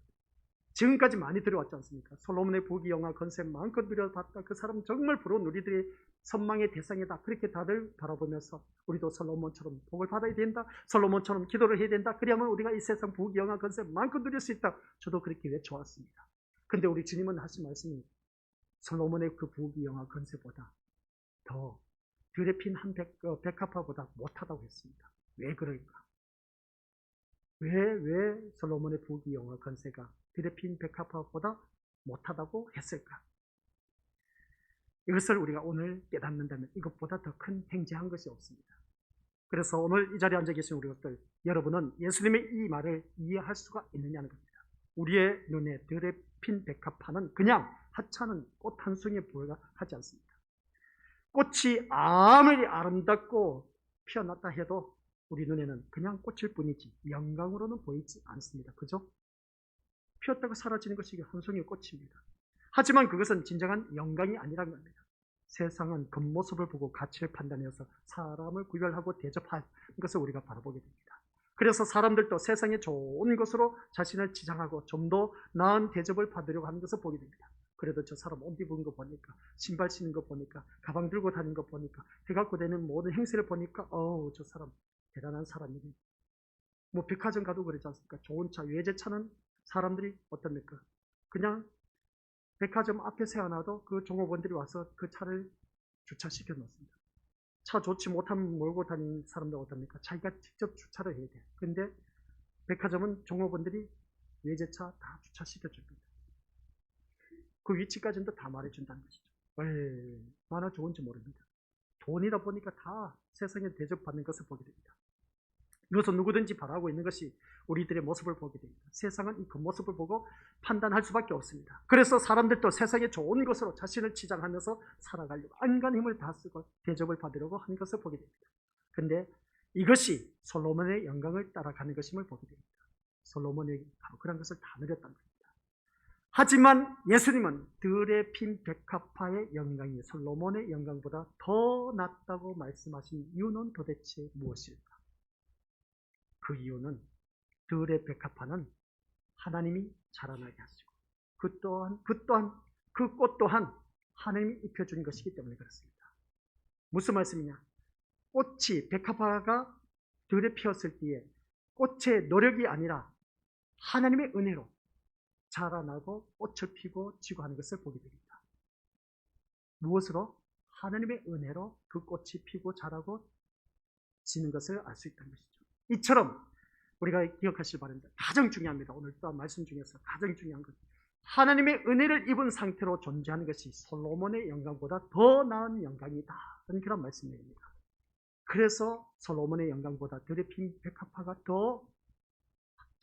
지금까지 많이 들어왔지 않습니까? 솔로몬의 부귀 영화 건세 마음껏 누려봤다. 그 사람 정말 부러운 우리들의 선망의 대상이다. 그렇게 다들 바라보면서 우리도 솔로몬처럼 복을 받아야 된다. 솔로몬처럼 기도를 해야 된다. 그래야만 우리가 이 세상 부귀 영화 건세 마음껏 누릴 수 있다. 저도 그렇게 외쳐왔습니다. 근데 우리 주님은 하신 말씀이 솔로몬의 그 부귀 영화 건세보다 더 들에 핀 한 백합화보다 못하다고 했습니다. 왜 그럴까? 왜 솔로몬의 부귀 영화 건세가 들에 핀 백합화보다 못하다고 했을까? 이것을 우리가 오늘 깨닫는다면 이것보다 더 큰 행제한 것이 없습니다. 그래서 오늘 이 자리에 앉아 계신 우리 것들 여러분은 예수님의 이 말을 이해할 수가 있느냐는 겁니다. 우리의 눈에 들에 핀 백합화는 그냥 하찮은 꽃 한 송이에 불과하지 않습니다. 꽃이 아무리 아름답고 피어났다 해도 우리 눈에는 그냥 꽃일 뿐이지 영광으로는 보이지 않습니다. 그죠? 피었다가 사라지는 것이 한 송이의 꽃입니다. 하지만 그것은 진정한 영광이 아니라는 겁니다. 세상은 겉모습을 보고 가치를 판단해서 사람을 구별하고 대접하는 것을 우리가 바라보게 됩니다. 그래서 사람들도 세상에 좋은 것으로 자신을 치장하고 좀 더 나은 대접을 받으려고 하는 것을 보게 됩니다. 그래도 저 사람 옷 입은 거 보니까 신발 신는 거 보니까 가방 들고 다니는 거 보니까 해갖고 되는 모든 행세를 보니까 저 사람 대단한 사람이네. 뭐 백화점 가도 그러지 않습니까? 좋은 차, 외제차는 사람들이 어떻습니까? 그냥 백화점 앞에 세워놔도 그 종업원들이 와서 그 차를 주차시켜 놓습니다. 차 좋지 못하면 몰고 다니는 사람들 어떻습니까? 자기가 직접 주차를 해야 돼요. 근데 백화점은 종업원들이 외제차 다 주차시켜 줍니다. 그 위치까지는 다 말해준다는 것이죠. 얼마나 좋은지 모릅니다. 돈이다 보니까 다 세상에 대접받는 것을 보게 됩니다. 이것은 누구든지 바라고 있는 것이 우리들의 모습을 보게 됩니다. 세상은 이 겉모습을 보고 판단할 수밖에 없습니다. 그래서 사람들도 세상에 좋은 것으로 자신을 치장하면서 살아가려고 안간 힘을 다 쓰고 대접을 받으려고 하는 것을 보게 됩니다. 그런데 이것이 솔로몬의 영광을 따라가는 것임을 보게 됩니다. 솔로몬이 바로 그런 것을 다 누렸다는 겁니다. 하지만 예수님은 들에 핀 백합화의 영광이 솔로몬의 영광보다 더 낫다고 말씀하신 이유는 도대체 무엇일까? 그 이유는 들의 백합화는 하나님이 자라나게 하시고 그 꽃 또한 하나님이 입혀준 것이기 때문에 그렇습니다. 무슨 말씀이냐? 꽃이 백합화가 들에 피었을 때에 꽃의 노력이 아니라 하나님의 은혜로 자라나고 꽃을 피고 지고 하는 것을 보게 됩니다. 무엇으로? 하나님의 은혜로 그 꽃이 피고 자라고 지는 것을 알 수 있다는 것이죠. 이처럼 우리가 기억하시기 바랍니다. 가장 중요합니다. 오늘 또 말씀 중에서 가장 중요한 것. 하나님의 은혜를 입은 상태로 존재하는 것이 솔로몬의 영광보다 더 나은 영광이다. 그런 말씀입니다. 그래서 솔로몬의 영광보다 들에 핀 백합화가 더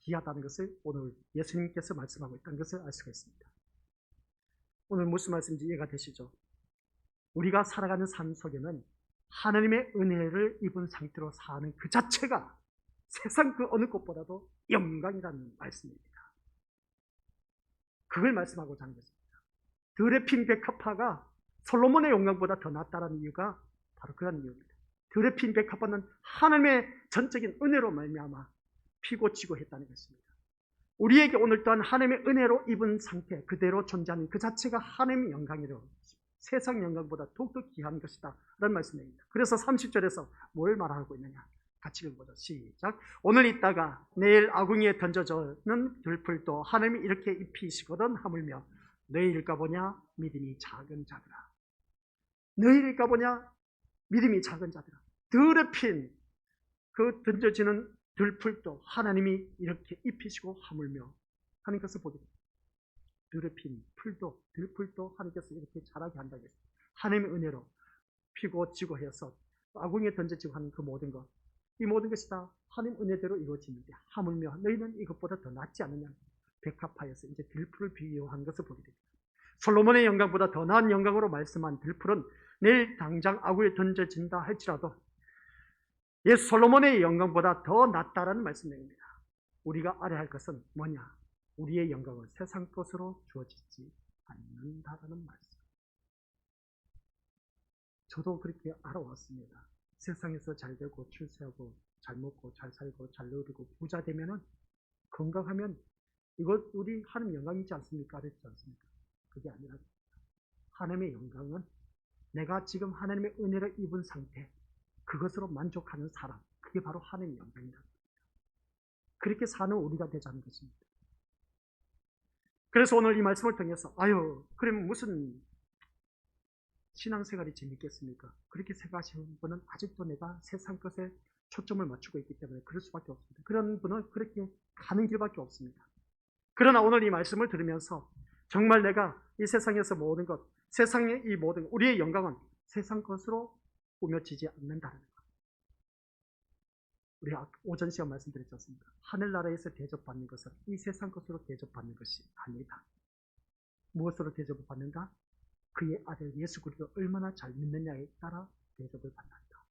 귀하다는 것을 오늘 예수님께서 말씀하고 있다는 것을 알 수가 있습니다. 오늘 무슨 말씀인지 이해가 되시죠? 우리가 살아가는 삶 속에는 하나님의 은혜를 입은 상태로 사는 그 자체가 세상 그 어느 것보다도 영광이라는 말씀입니다. 그걸 말씀하고자 하는 것입니다. 드레핀 백합화가 솔로몬의 영광보다 더 낫다는 이유가 바로 그런 이유입니다. 드레핀 백합화는 하나님의 전적인 은혜로 말미암아 피고 지고 했다는 것입니다. 우리에게 오늘 또한 하나님의 은혜로 입은 상태 그대로 존재하는 그 자체가 하나님의 영광이라고 세상 영광보다 더욱더 귀한 것이다 라는 말씀입니다. 그래서 30절에서 뭘 말하고 있느냐, 같이 읽어보죠. 시작. 오늘 있다가 내일 아궁이에 던져져는 들풀도 하나님이 이렇게 입히시거든 하물며 너희일까 보냐 믿음이 작은 자들아. 너희일까 보냐 믿음이 작은 자들아. 드레핀 그 던져지는 들풀도 하나님이 이렇게 입히시고 하물며 하는 것을 보게 됩니다. 드레핀 풀도 들풀도 하나님께서 이렇게 자라게 한다고 했습니다. 하나님의 은혜로 피고 지고 해서 아궁이에 던져지고 하는 그 모든 것, 이 모든 것이 다 하나님 은혜대로 이루어지는데 하물며 너희는 이것보다 더 낫지 않느냐. 백합화에서 이제 들풀을 비유한 것을 보게 됩니다. 솔로몬의 영광보다 더 나은 영광으로 말씀한 들풀은 내일 당장 아궁이에 던져진다 할지라도 예수 솔로몬의 영광보다 더 낫다라는 말씀입니다. 우리가 알아야 할 것은 뭐냐? 우리의 영광은 세상 것으로 주어지지 않는다라는 말씀. 저도 그렇게 알아왔습니다. 세상에서 잘 되고 출세하고 잘 먹고 잘 살고 잘 누리고 부자 되면은 건강하면 이것 우리 하나님 영광이지 않습니까? 그랬지 않습니까? 그게 아니라 하나님의 영광은 내가 지금 하나님의 은혜를 입은 상태 그것으로 만족하는 사람, 그게 바로 하나님의 영광이다. 그렇게 사는 우리가 되자는 것입니다. 그래서 오늘 이 말씀을 통해서 그러면 무슨 신앙생활이 재밌겠습니까? 그렇게 생각하시는 분은 아직도 내가 세상 것에 초점을 맞추고 있기 때문에 그럴 수밖에 없습니다. 그런 분은 그렇게 가는 길밖에 없습니다. 그러나 오늘 이 말씀을 들으면서 정말 내가 이 세상에서 모든 것, 세상의 이 모든 우리의 영광은 세상 것으로 꾸며지지 않는다는 것. 우리 오전 시간 말씀드렸지 않습니까? 하늘나라에서 대접받는 것은 이 세상 것으로 대접받는 것이 아니다. 무엇으로 대접을 받는가? 그의 아들 예수 그리스도를 얼마나 잘 믿느냐에 따라 대접을 받는다.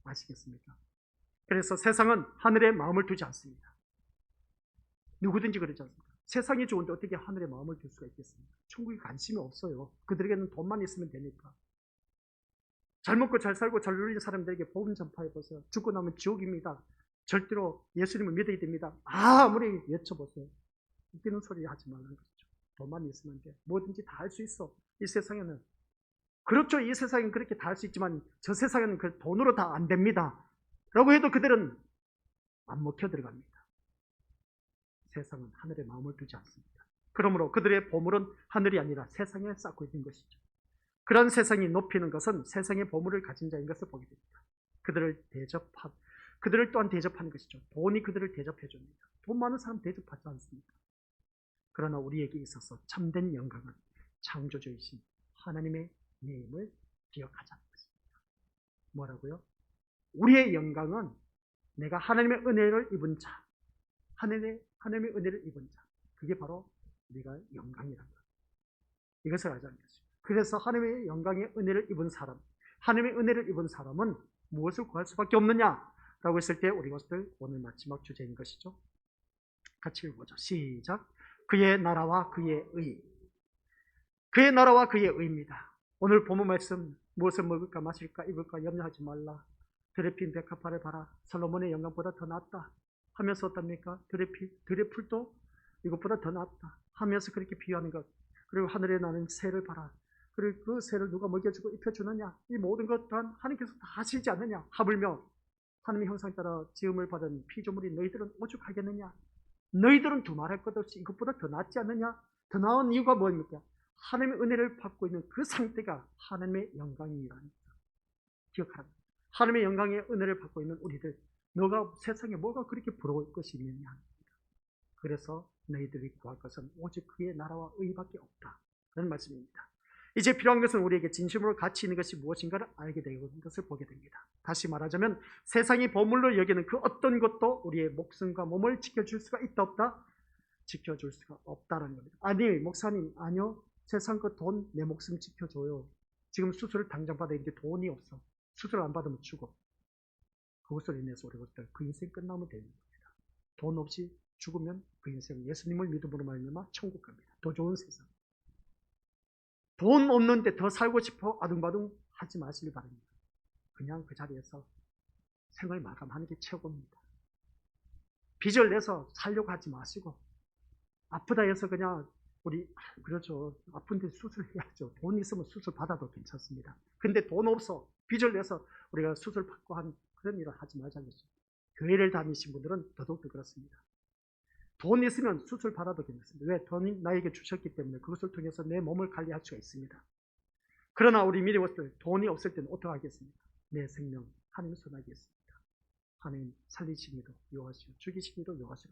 아시겠습니까? 그래서 세상은 하늘에 마음을 두지 않습니다. 누구든지 그러지 않습니까? 세상이 좋은데 어떻게 하늘에 마음을 둘 수가 있겠습니까? 천국에 관심이 없어요. 그들에게는 돈만 있으면 되니까. 잘 먹고 잘 살고 잘 누리는 사람들에게 복음 전파해보세요. 죽고 나면 지옥입니다. 절대로 예수님을 믿어야 됩니다. 아무리 외쳐보세요. 웃기는 소리 하지 말라는 거죠. 돈만 있으면 돼. 뭐든지 다 할 수 있어. 이 세상에는. 그렇죠. 이 세상은 그렇게 다 할 수 있지만 저 세상에는 그 돈으로 다 안 됩니다. 라고 해도 그들은 안 먹혀 들어갑니다. 세상은 하늘에 마음을 두지 않습니다. 그러므로 그들의 보물은 하늘이 아니라 세상에 쌓고 있는 것이죠. 그런 세상이 높이는 것은 세상의 보물을 가진 자인 것을 보게 됩니다. 그들을 또한 대접하는 것이죠. 돈이 그들을 대접해 줍니다. 돈 많은 사람 대접하지 않습니다. 그러나 우리에게 있어서 참된 영광은 창조주이신 하나님의 내임을 기억하자는 것입니다. 뭐라고요? 우리의 영광은 내가 하나님의 은혜를 입은 자, 하나님의 은혜를 입은 자, 그게 바로 우리가 영광이라는 것. 이것을 알자는 것입니다. 그래서 하나님의 영광의 은혜를 입은 사람, 하나님의 은혜를 입은 사람은 무엇을 구할 수밖에 없느냐라고 했을 때 우리 것들 오늘 마지막 주제인 것이죠. 같이 읽어보죠. 시작. 그의 나라와 그의 의. 그의 나라와 그의 의입니다. 오늘 본문 말씀 무엇을 먹을까 마실까 입을까 염려하지 말라. 드레핀 백합화를 봐라. 솔로몬의 영광보다 더 낫다 하면서 어떻습니까? 드레풀도 이것보다 더 낫다 하면서 그렇게 비유하는 것. 그리고 하늘에 나는 새를 봐라. 그리고 그 새를 누가 먹여주고 입혀주느냐? 이 모든 것 또한 하나님께서 다 하시지 않느냐? 하물며 하나님의 형상 따라 지음을 받은 피조물이 너희들은 오죽하겠느냐? 너희들은 두말할 것 없이 이것보다 더 낫지 않느냐? 더 나은 이유가 뭡니까? 하나님의 은혜를 받고 있는 그 상태가 하나님의 영광이라는 것. 기억하라. 하나님의 영광의 은혜를 받고 있는 우리들, 너가 세상에 뭐가 그렇게 부러울 것이 있느냐? 그래서 너희들이 구할 것은 오직 그의 나라와 의밖에 없다. 그런 말씀입니다. 이제 필요한 것은 우리에게 진심으로 가치 있는 것이 무엇인가를 알게 되는 것을 보게 됩니다. 다시 말하자면 세상이 보물로 여기는 그 어떤 것도 우리의 목숨과 몸을 지켜줄 수가 있다 없다? 지켜줄 수가 없다는 겁니다. 아니 목사님, 아니요. 세상 그 돈 내 목숨 지켜줘요. 지금 수술을 당장 받아야 되는데 돈이 없어. 수술 안 받으면 죽어. 그것을 인해서 우리 것들 그 인생 끝나면 되는 겁니다. 돈 없이 죽으면 그 인생 예수님을 믿음으로 말미암아 천국 갑니다. 더 좋은 세상. 돈 없는데 더 살고 싶어 아둥바둥 하지 마시길 바랍니다. 그냥 그 자리에서 생을 마감하는 게 최고입니다. 빚을 내서 살려고 하지 마시고, 아프다 해서 그냥 그렇죠. 아픈데 수술해야죠. 돈 있으면 수술 받아도 괜찮습니다. 근데 돈 없어 빚을 내서 우리가 수술 받고 한 그런 일을 하지 말자겠죠. 교회를 다니신 분들은 더더욱 그렇습니다. 돈 있으면 수술 받아도 괜찮습니다. 왜? 돈이 나에게 주셨기 때문에 그것을 통해서 내 몸을 관리할 수가 있습니다. 그러나 우리 믿음을 돈이 없을 때는 어떻게 하겠습니까? 내 생명 하나님 손아귀에 있습니다. 하나님 살리시니도 요하시오, 죽이시니도 요하시오.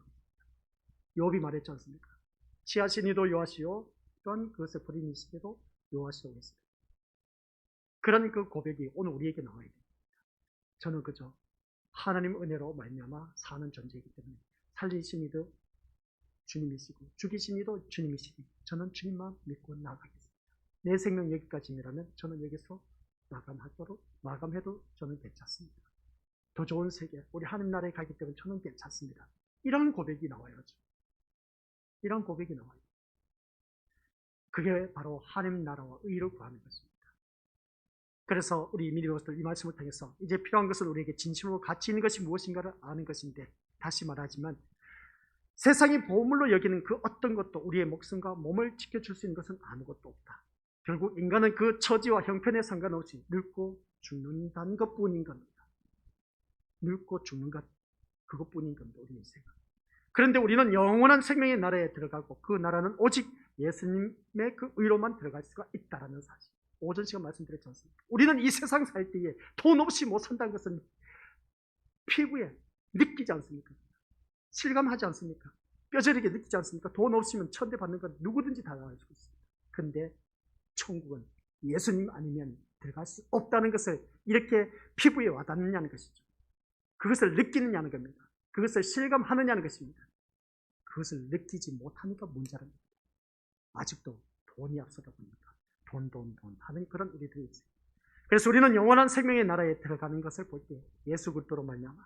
욥이 말했지 않습니까? 취하시니도 요하시오, 또한 그것을 버리시니도 요하시오 했습니다. 그런 그 고백이 오늘 우리에게 나와야 됩니다. 저는 그저 하나님 은혜로 말미암아 사는 존재이기 때문에 살리시니도 주님이시고 죽이시니도 주님이시니 저는 주님만 믿고 나아가겠습니다. 내 생명 여기까지라면 저는 여기서 마감해도 저는 괜찮습니다. 더 좋은 세계, 우리 하늘 나라에 가기 때문에 저는 괜찮습니다. 이런 고백이 나와야죠. 이런 고백이 나와요. 그게 바로 하나님 나라와 의를 구하는 것입니다. 그래서 우리 믿음으로서 이 말씀을 통해서 이제 필요한 것은 우리에게 진심으로 가치 있는 것이 무엇인가를 아는 것인데, 다시 말하지만 세상이 보물로 여기는 그 어떤 것도 우리의 목숨과 몸을 지켜줄 수 있는 것은 아무것도 없다. 결국 인간은 그 처지와 형편에 상관없이 늙고 죽는다는 것뿐인 겁니다. 늙고 죽는 것, 그것뿐인 겁니다. 우리 인생은. 그런데 우리는 영원한 생명의 나라에 들어가고 그 나라는 오직 예수님의 그 의로만 들어갈 수가 있다는 사실. 오전 시간 말씀드렸지 않습니까? 우리는 이 세상 살 때에 돈 없이 못 산다는 것은 피부에 느끼지 않습니까? 실감하지 않습니까? 뼈저리게 느끼지 않습니까? 돈 없으면 천대받는 건 누구든지 다 알고 있습니다. 그런데 천국은 예수님 아니면 들어갈 수 없다는 것을 이렇게 피부에 와닿느냐는 것이죠. 그것을 느끼느냐는 겁니다. 그것을 실감하느냐는 것입니다. 그것을 느끼지 못하니까 문제랍니다. 아직도 돈이 앞서다 보니까 돈 하는 그런 우리들이 있어요. 그래서 우리는 영원한 생명의 나라에 들어가는 것을 볼 때 예수 그리스도로 말미암아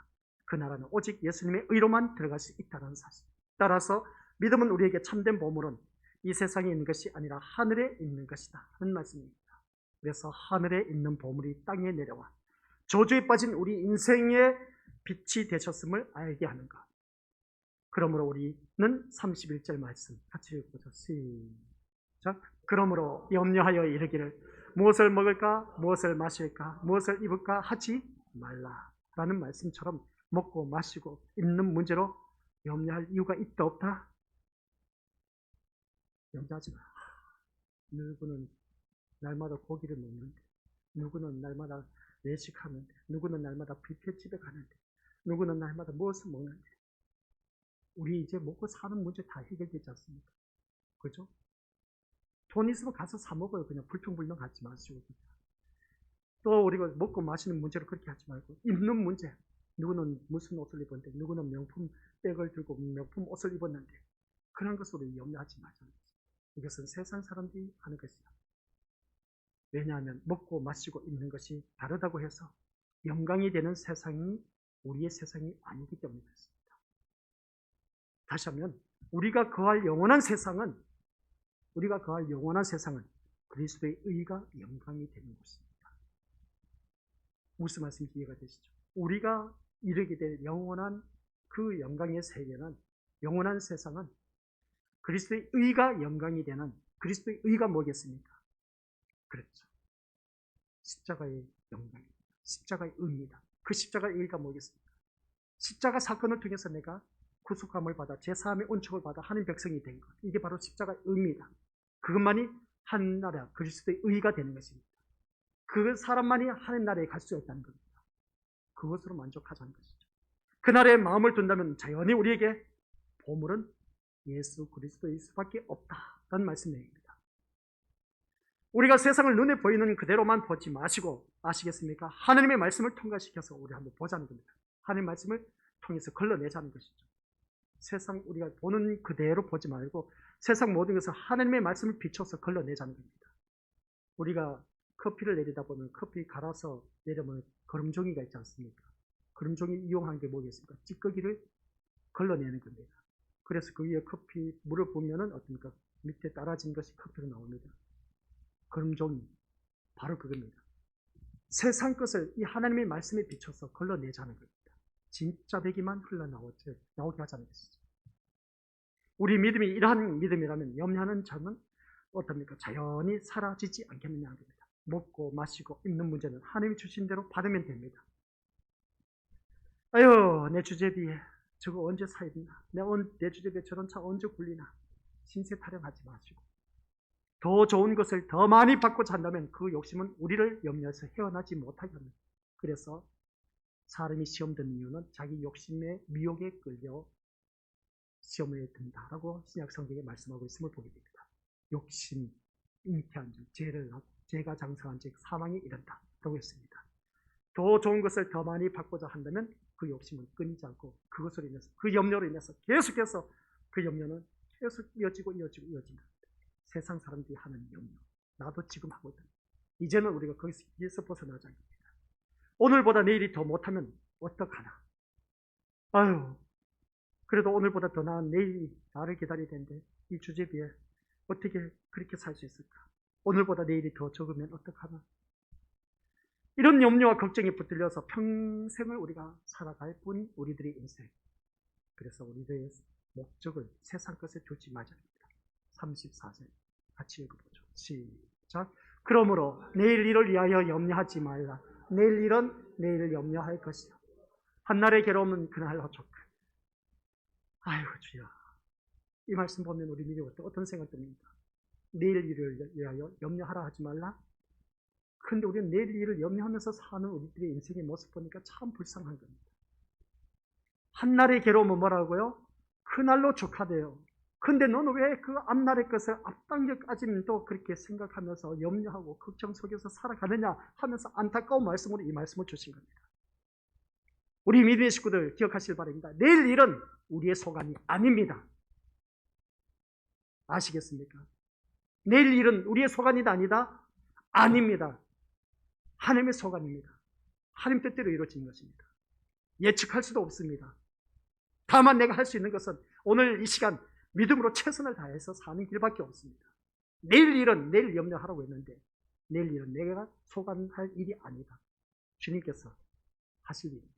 그 나라는 오직 예수님의 의로만 들어갈 수 있다는 사실. 따라서 믿음은 우리에게 참된 보물은 이 세상에 있는 것이 아니라 하늘에 있는 것이다 하는 말씀입니다. 그래서 하늘에 있는 보물이 땅에 내려와 저주에 빠진 우리 인생의 빛이 되셨음을 알게 하는 것. 그러므로 우리는 31절 말씀 같이 읽어보죠. 시작. 그러므로 염려하여 이르기를 무엇을 먹을까, 무엇을 마실까, 무엇을 입을까 하지 말라라는 말씀처럼 먹고 마시고 입는 문제로 염려할 이유가 있다 없다? 염려하지 마. 누구는 날마다 고기를 먹는데, 누구는 날마다 외식하는데, 누구는 날마다 뷔페집에 가는데, 누구는 날마다 무엇을 먹는데, 우리 이제 먹고 사는 문제 다 해결되지 않습니까? 그죠? 돈 있으면 가서 사 먹어요. 그냥 불평불만 하지 마시고. 또 우리가 먹고 마시는 문제로 그렇게 하지 말고, 입는 문제. 누구는 무슨 옷을 입었는데, 누구는 명품 백을 들고 명품 옷을 입었는데, 그런 것으로 염려하지 마자는 거죠. 이것은 세상 사람들이 하는 것이다. 왜냐하면 먹고 마시고 입는 것이 다르다고 해서 영광이 되는 세상이 우리의 세상이 아니기 때문에 그렇습니다. 다시 하면 우리가 거할 영원한 세상은 그리스도의 의가 영광이 되는 것입니다. 무슨 말씀인지 이해가 되시죠? 우리가 이르게 될 영원한 그 영광의 세계는, 영원한 세상은 그리스도의 의가 영광이 되는, 그리스도의 의가 뭐겠습니까? 그렇죠. 십자가의 영광입니다. 십자가의 의입니다. 그 십자가의 의가 뭐겠습니까? 십자가 사건을 통해서 내가 구속함을 받아 제3의 은총을 받아 하나님 백성이 된 것. 이게 바로 십자가의 의입니다. 그것만이 하나님 나라 그리스도의 의가 되는 것입니다. 그 사람만이 하나님 나라에 갈 수 있다는 겁니다. 그것으로 만족하자는 것이죠. 그 나라에 마음을 둔다면 자연히 우리에게 보물은 예수 그리스도일 수밖에 없다라는 말씀입니다. 우리가 세상을 눈에 보이는 그대로만 보지 마시고, 아시겠습니까? 하나님의 말씀을 통과시켜서 우리 한번 보자는 겁니다. 하나님의 말씀을 통해서 걸러내자는 것이죠. 세상 우리가 보는 그대로 보지 말고 세상 모든 것을 하나님의 말씀을 비춰서 걸러내자는 겁니다. 우리가 커피를 내리다 보면 커피 갈아서 내려면 거름종이가 있지 않습니까? 거름종이 이용한 게 뭐겠습니까? 찌꺼기를 걸러내는 겁니다. 그래서 그 위에 커피, 물을 부으면은 어떻습니까? 밑에 떨어진 것이 커피로 나옵니다. 그림종이 바로 그겁니다. 세상 것을 이 하나님의 말씀에 비춰서 걸러내자는 겁니다. 진짜 되기만 나오게 하자는 것이죠. 우리 믿음이 이러한 믿음이라면 염려하는 점은 어떻습니까? 자연히 사라지지 않겠느냐 합니다. 먹고 마시고 입는 문제는 하나님이 주신 대로 받으면 됩니다. 아유, 내 주제비에 저거 언제 사야 되나? 내 주제비에 저런 차 언제 굴리나? 신세 타령하지 마시고 더 좋은 것을 더 많이 받고자 한다면 그 욕심은 우리를 염려해서 헤어나지 못하게 합니다. 그래서 사람이 시험 드는 이유는 자기 욕심의 미혹에 끌려 시험에 든다라고 신약 성경에 말씀하고 있음을 보게 됩니다. 욕심, 잉태한 즉, 죄를 하고 죄가 장성한 즉 사망에 이른다라고 했습니다. 더 좋은 것을 더 많이 받고자 한다면 그 욕심은 끊이지 않고 그것으로 인해서 그 염려로 인해서 계속해서 그 염려는 계속 이어지고 이어집니다. 세상 사람들이 하는 염려, 나도 지금 하거든. 이제는 우리가 거기서 벗어나자 합니다. 오늘보다 내일이 더 못하면 어떡하나. 아유, 그래도 오늘보다 더 나은 내일이 나를 기다릴 텐데 이 주제비에 어떻게 그렇게 살 수 있을까? 오늘보다 내일이 더 적으면 어떡하나. 이런 염려와 걱정에 붙들려서 평생을 우리가 살아갈 뿐 우리들의 인생. 그래서 우리들의 목적을 세상 것에 두지 말자 합니다. 34절 같이 읽어보죠. 시작. 그러므로 내일 일을 위하여 염려하지 말라. 내일 일은 내일을 염려할 것이요 한날의 괴로움은 그날 어쩌까. 아이고 주여, 이 말씀 보면 우리 믿음이 어떤 생각 듭니까? 내일 일을 위하여 염려하라 하지 말라. 그런데 우리는 내일 일을 염려하면서 사는 우리들의 인생의 모습 보니까 참 불쌍한 겁니다. 한날의 괴로움은 뭐라고요? 그날로 족하대요. 근데 너는 왜 그 앞날의 것을 앞당겨까지는 또 그렇게 생각하면서 염려하고 걱정 속에서 살아가느냐 하면서 안타까운 말씀으로 이 말씀을 주신 겁니다. 우리 믿음의 식구들 기억하시길 바랍니다. 내일 일은 우리의 소관이 아닙니다. 아시겠습니까? 내일 일은 우리의 소관이다 아니다? 아닙니다. 하나님의 소관입니다. 하나님 뜻대로 이루어진 것입니다. 예측할 수도 없습니다. 다만 내가 할 수 있는 것은 오늘 이 시간 믿음으로 최선을 다해서 사는 길밖에 없습니다. 내일 일은 내일 염려하라고 했는데 내일 일은 내가 소관할 일이 아니다. 주님께서 하실 일입니다.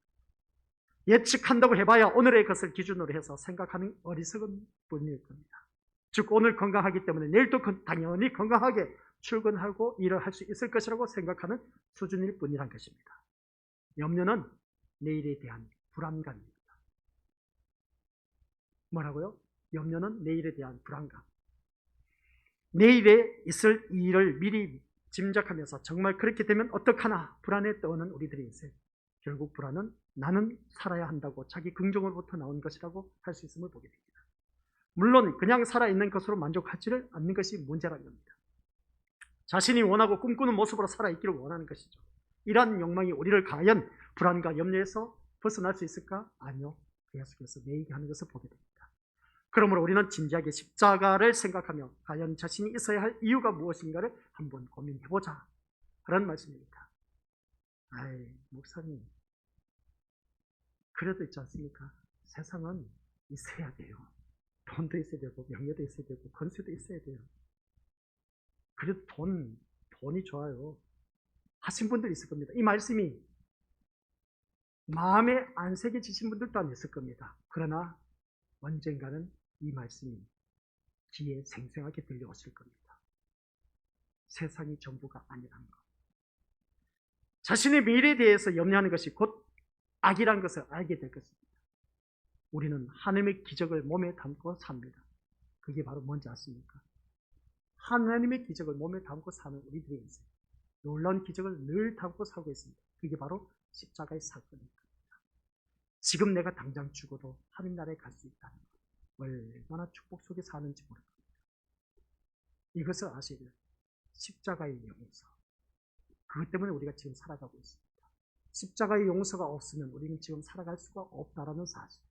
예측한다고 해봐야 오늘의 것을 기준으로 해서 생각하는 어리석은 뿐일 겁니다. 즉 오늘 건강하기 때문에 내일도 당연히 건강하게 출근하고 일을 할 수 있을 것이라고 생각하는 수준일 뿐이란 것입니다. 염려는 내일에 대한 불안감입니다. 뭐라고요? 염려는 내일에 대한 불안감. 내일에 있을 일을 미리 짐작하면서 정말 그렇게 되면 어떡하나 불안에 떠오는 우리들의 인생. 결국 불안은 나는 살아야 한다고 자기 긍정으로부터 나온 것이라고 할 수 있음을 보게 됩니다. 물론 그냥 살아있는 것으로 만족하지를 않는 것이 문제라는 겁니다. 자신이 원하고 꿈꾸는 모습으로 살아있기를 원하는 것이죠. 이러한 욕망이 우리를 과연 불안과 염려에서 벗어날 수 있을까? 아니요. 계속해서 내 얘기하는 것을 보게 됩니다. 그러므로 우리는 진지하게 십자가를 생각하며 과연 자신이 있어야 할 이유가 무엇인가를 한번 고민해보자 라는 말씀입니다. 아이, 목사님, 그래도 있지 않습니까? 세상은 있어야 돼요. 돈도 있어야 되고 명예도 있어야 되고 권세도 있어야 돼요. 그래도 돈이 좋아요 하신 분들이 있을 겁니다. 이 말씀이 마음에 안 새겨지신 분들도 안 있을 겁니다. 그러나 언젠가는 이 말씀이 귀에 생생하게 들려오실 겁니다. 세상이 전부가 아니라는 것. 자신의 미래에 대해서 염려하는 것이 곧 악이라는 것을 알게 될 것입니다. 우리는 하나님의 기적을 몸에 담고 삽니다. 그게 바로 뭔지 아십니까? 하나님의 기적을 몸에 담고 사는 우리들의 인생. 놀라운 기적을 늘 담고 살고 있습니다. 그게 바로 십자가의 사건입니다. 지금 내가 당장 죽어도 하늘나라에 갈 수 있다는 것. 얼마나 축복 속에 사는지 모릅니다. 이것을 아셔야 돼요. 십자가의 용서. 그것 때문에 우리가 지금 살아가고 있습니다. 십자가의 용서가 없으면 우리는 지금 살아갈 수가 없다라는 사실.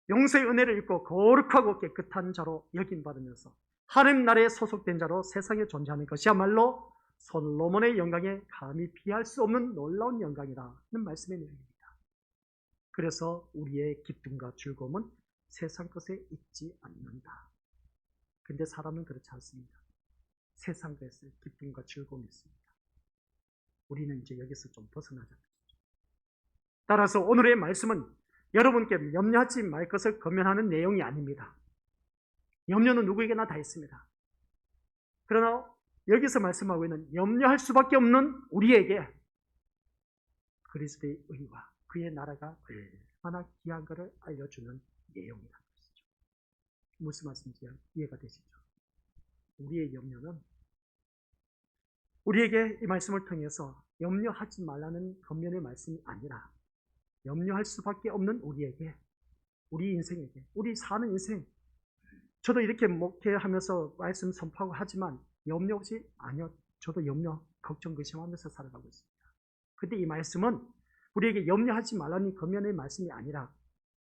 용서의 은혜를 입고 거룩하고 깨끗한 자로 여김받으면서 하나님 나라에 소속된 자로 세상에 존재하는 것이야말로 솔로몬의 영광에 감히 비할 수 없는 놀라운 영광이라는 말씀의 내용입니다. 그래서 우리의 기쁨과 즐거움은 세상 것에 있지 않는다. 근데 사람은 그렇지 않습니다. 세상 것에 기쁨과 즐거움이 있습니다. 우리는 이제 여기서 좀 벗어나자. 따라서 오늘의 말씀은 여러분께 염려하지 말 것을 권면하는 내용이 아닙니다. 염려는 누구에게나 다 있습니다. 그러나 여기서 말씀하고 있는 염려할 수밖에 없는 우리에게 그리스도의 의와 그의 나라가 얼마나 귀한 것을 알려주는 내용이라는 것이죠. 무슨 말씀인지 이해가 되시죠? 우리의 염려는 우리에게 이 말씀을 통해서 염려하지 말라는 권면의 말씀이 아니라 염려할 수밖에 없는 우리에게, 우리 인생에게, 우리 사는 인생, 저도 이렇게 목회하면서 말씀 선포하고 하지만 염려 없이 아니요, 저도 염려, 걱정, 근심하면서 살아가고 있습니다. 근데 이 말씀은 우리에게 염려하지 말라는 권면의 말씀이 아니라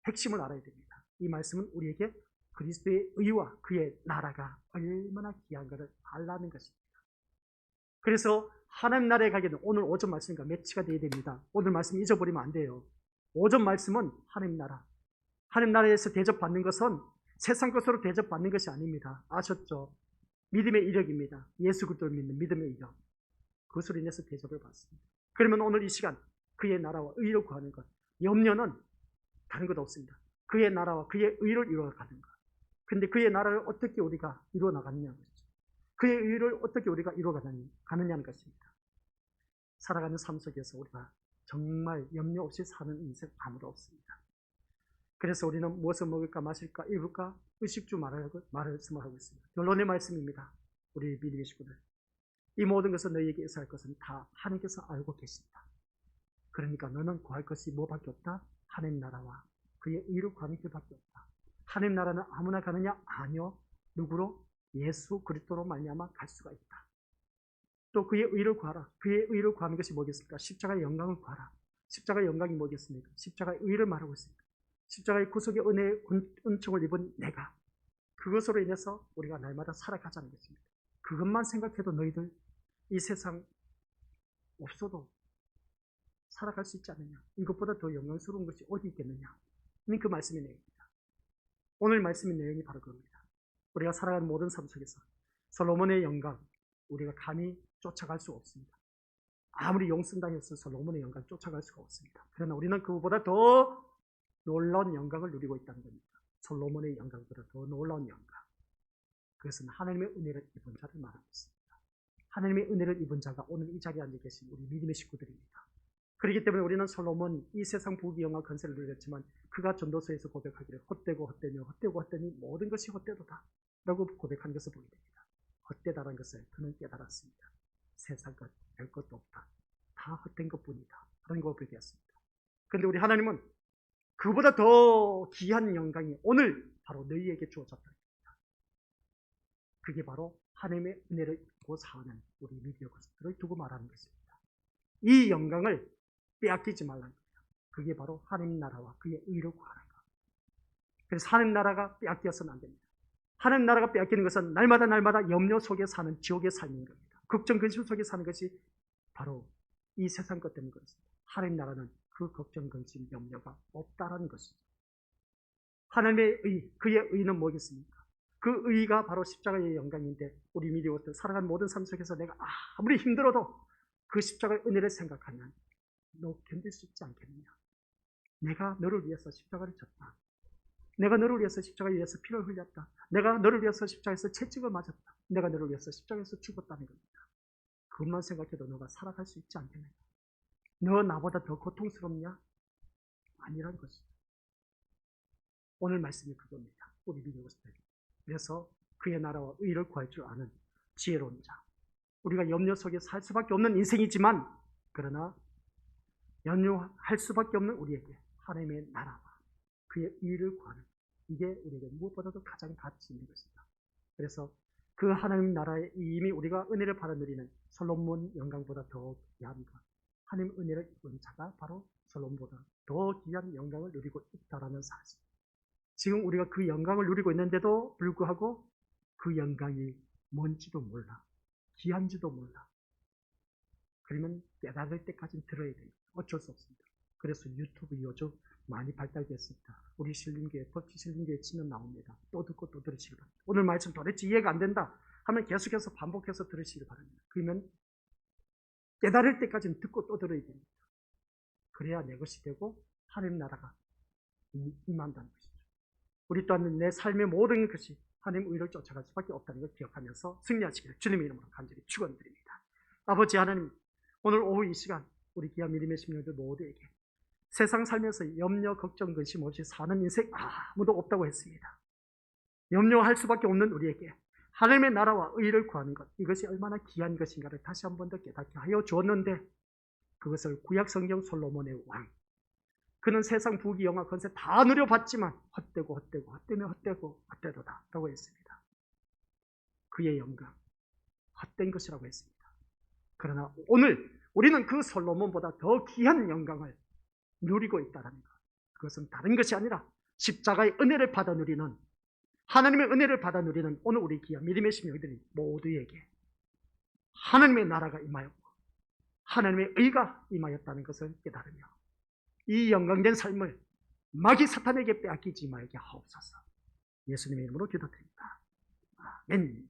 핵심을 알아야 됩니다. 이 말씀은 우리에게 그리스도의 의와 그의 나라가 얼마나 귀한 것을 알라는 것입니다. 그래서 하나님 나라에 가게 되면 오늘 오전 말씀과 매치가 되어야 됩니다. 오늘 말씀 잊어버리면 안 돼요. 오전 말씀은 하나님 나라. 하나님 나라에서 대접받는 것은 세상 것으로 대접받는 것이 아닙니다. 아셨죠? 믿음의 이력입니다. 예수 그리스도를 믿는 믿음의 이력. 그것으로 인해서 대접을 받습니다. 그러면 오늘 이 시간 그의 나라와 의를 구하는 것. 염려는 다른 것 없습니다. 그의 나라와 그의 의를 이루어가는 것. 근데 그의 나라를 어떻게 우리가 이루어 나가느냐는 것이죠. 그의 의를 어떻게 우리가 이루어가느냐는 것입니다. 살아가는 삶 속에서 우리가 정말 염려 없이 사는 인생 아무도 없습니다. 그래서 우리는 무엇을 먹을까 마실까 입을까 의식주 말씀을 하고 있습니다. 결론의 말씀입니다. 우리 믿음의 식구들, 이 모든 것을 너희에게 있어야 할 것은 다 하나님께서 알고 계십니다. 그러니까 너는 구할 것이 뭐밖에 없다? 하나님 나라와 그의 의를 구하는 길밖에 없다. 하나님 나라는 아무나 가느냐? 아니요. 누구로? 예수 그리스도로 말미암아 갈 수가 있다. 또 그의 의를 구하라. 그의 의를 구하는 것이 뭐겠습니까? 십자가의 영광을 구하라. 십자가의 영광이 뭐겠습니까? 십자가의 의를 말하고 있습니다. 십자가의 구속의 은혜의 은총을 입은 내가, 그것으로 인해서 우리가 날마다 살아가자는 것입니다. 그것만 생각해도 너희들 이 세상 없어도 살아갈 수 있지 않느냐? 이것보다 더 영광스러운 것이 어디 있겠느냐? 그 말씀의 내용입니다. 오늘 말씀의 내용이 바로 그겁니다. 우리가 살아가는 모든 삶 속에서 솔로몬의 영광, 우리가 감히 쫓아갈 수 없습니다. 아무리 용승당에서 솔로몬의 영광 쫓아갈 수가 없습니다. 그러나 우리는 그보다 더 놀라운 영광을 누리고 있다는 겁니다. 솔로몬의 영광보다 더 놀라운 영광. 그것은 하나님의 은혜를 입은 자를 말하고 있습니다. 하나님의 은혜를 입은 자가 오늘 이 자리에 앉아 계신 우리 믿음의 식구들입니다. 그렇기 때문에 우리는 솔로몬 이 세상 부귀영화 건세를 누렸지만 그가 전도서에서 고백하기를 헛되고 헛되며 헛되고 헛되니 모든 것이 헛되도다 라고 고백한 것을 보게 됩니다. 헛되다라는 것을 그는 깨달았습니다. 세상 것 별 것도 없다. 다 헛된 것뿐이다. 그런 고백이었습니다. 그런데 우리 하나님은 그보다 더 귀한 영광이 오늘 바로 너희에게 주어졌다. 그게 바로 하나님의 은혜를 입고 사는 우리 믿음의 것들을 두고 말하는 것입니다. 이 영광을 빼앗기지 말라는 겁니다. 그게 바로 하나님 나라와 그의 의를 구하는 것. 그래서 하나님 나라가 빼앗겨서는 안 됩니다. 하나님 나라가 빼앗기는 것은 날마다 염려 속에 사는 지옥의 삶인 겁니다. 걱정, 근심 속에 사는 것이 바로 이 세상 것 때문인 것입니다. 하나님 나라는 그 걱정, 근심, 염려가 없다라는 것이죠. 하나님의 의, 그의 의는 뭐겠습니까? 그 의가 바로 십자가의 영광인데 우리 믿음으로 살아가는 모든 삶 속에서 내가 아무리 힘들어도 그 십자가의 은혜를 생각하면 너 견딜 수 있지 않겠느냐? 내가 너를 위해서 십자가를 졌다. 내가 너를 위해서 십자가에 위해서 피를 흘렸다. 내가 너를 위해서 십자가에서 채찍을 맞았다. 내가 너를 위해서 십자가에서 죽었다는 겁니다. 그것만 생각해도 너가 살아갈 수 있지 않겠느냐? 너 나보다 더 고통스럽냐? 아니란 것이죠. 오늘 말씀이 그겁니다. 우리 믿는 것들. 그래서 그의 나라와 의를 구할 줄 아는 지혜로운 자. 우리가 염려 속에 살 수밖에 없는 인생이지만 그러나 염려할 수밖에 없는 우리에게 하나님의 나라와 그의 의를 구하는 이게 우리에게 무엇보다도 가장 가치 있는 것입니다. 그래서 그 하나님 나라에 이미 우리가 은혜를 받아 누리는 솔로몬 영광보다 더 귀한 것, 하나님 은혜를 입은 자가 바로 솔로몬보다 더 귀한 영광을 누리고 있다라는 사실. 지금 우리가 그 영광을 누리고 있는데도 불구하고 그 영광이 뭔지도 몰라, 귀한지도 몰라. 그러면 깨달을 때까지는 들어야 됩니다. 어쩔 수 없습니다. 그래서 유튜브 요즘 많이 발달됐습니다. 우리 신림교회, 터키 신림교회 치면 나옵니다. 또 듣고 또 들으시기 바랍니다. 오늘 말씀 도대체 이해가 안 된다 하면 계속해서 반복해서 들으시기 바랍니다. 그러면 깨달을 때까지는 듣고 또 들어야 됩니다. 그래야 내 것이 되고 하나님 나라가 임한다는 것이죠. 우리 또한 내 삶의 모든 것이 하나님 의를 쫓아갈 수밖에 없다는 걸 기억하면서 승리하시기를 주님의 이름으로 간절히 축원드립니다. 아버지 하나님, 오늘 오후 이 시간 우리 귀한 믿음의 심령들 모두에게 세상 살면서 염려, 걱정, 근심 없이 사는 인생 아무도 없다고 했습니다. 염려할 수밖에 없는 우리에게 하나님의 나라와 의를 구하는 것, 이것이 얼마나 귀한 것인가를 다시 한 번 더 깨닫게 하여 주었는데, 그것을 구약 성경 솔로몬의 왕, 그는 세상 부귀 영화 권세 다 누려봤지만 헛되도다 라고 했습니다. 그의 영광 헛된 것이라고 했습니다. 그러나 오늘 우리는 그 솔로몬보다 더 귀한 영광을 누리고 있다는 것, 그것은 다른 것이 아니라 십자가의 은혜를 받아 누리는, 하나님의 은혜를 받아 누리는 오늘 우리 귀한 믿음의 심령들이 모두에게 하나님의 나라가 임하였고 하나님의 의가 임하였다는 것을 깨달으며 이 영광된 삶을 마귀 사탄에게 빼앗기지 말게 하옵소서. 예수님의 이름으로 기도드립니다. 아멘.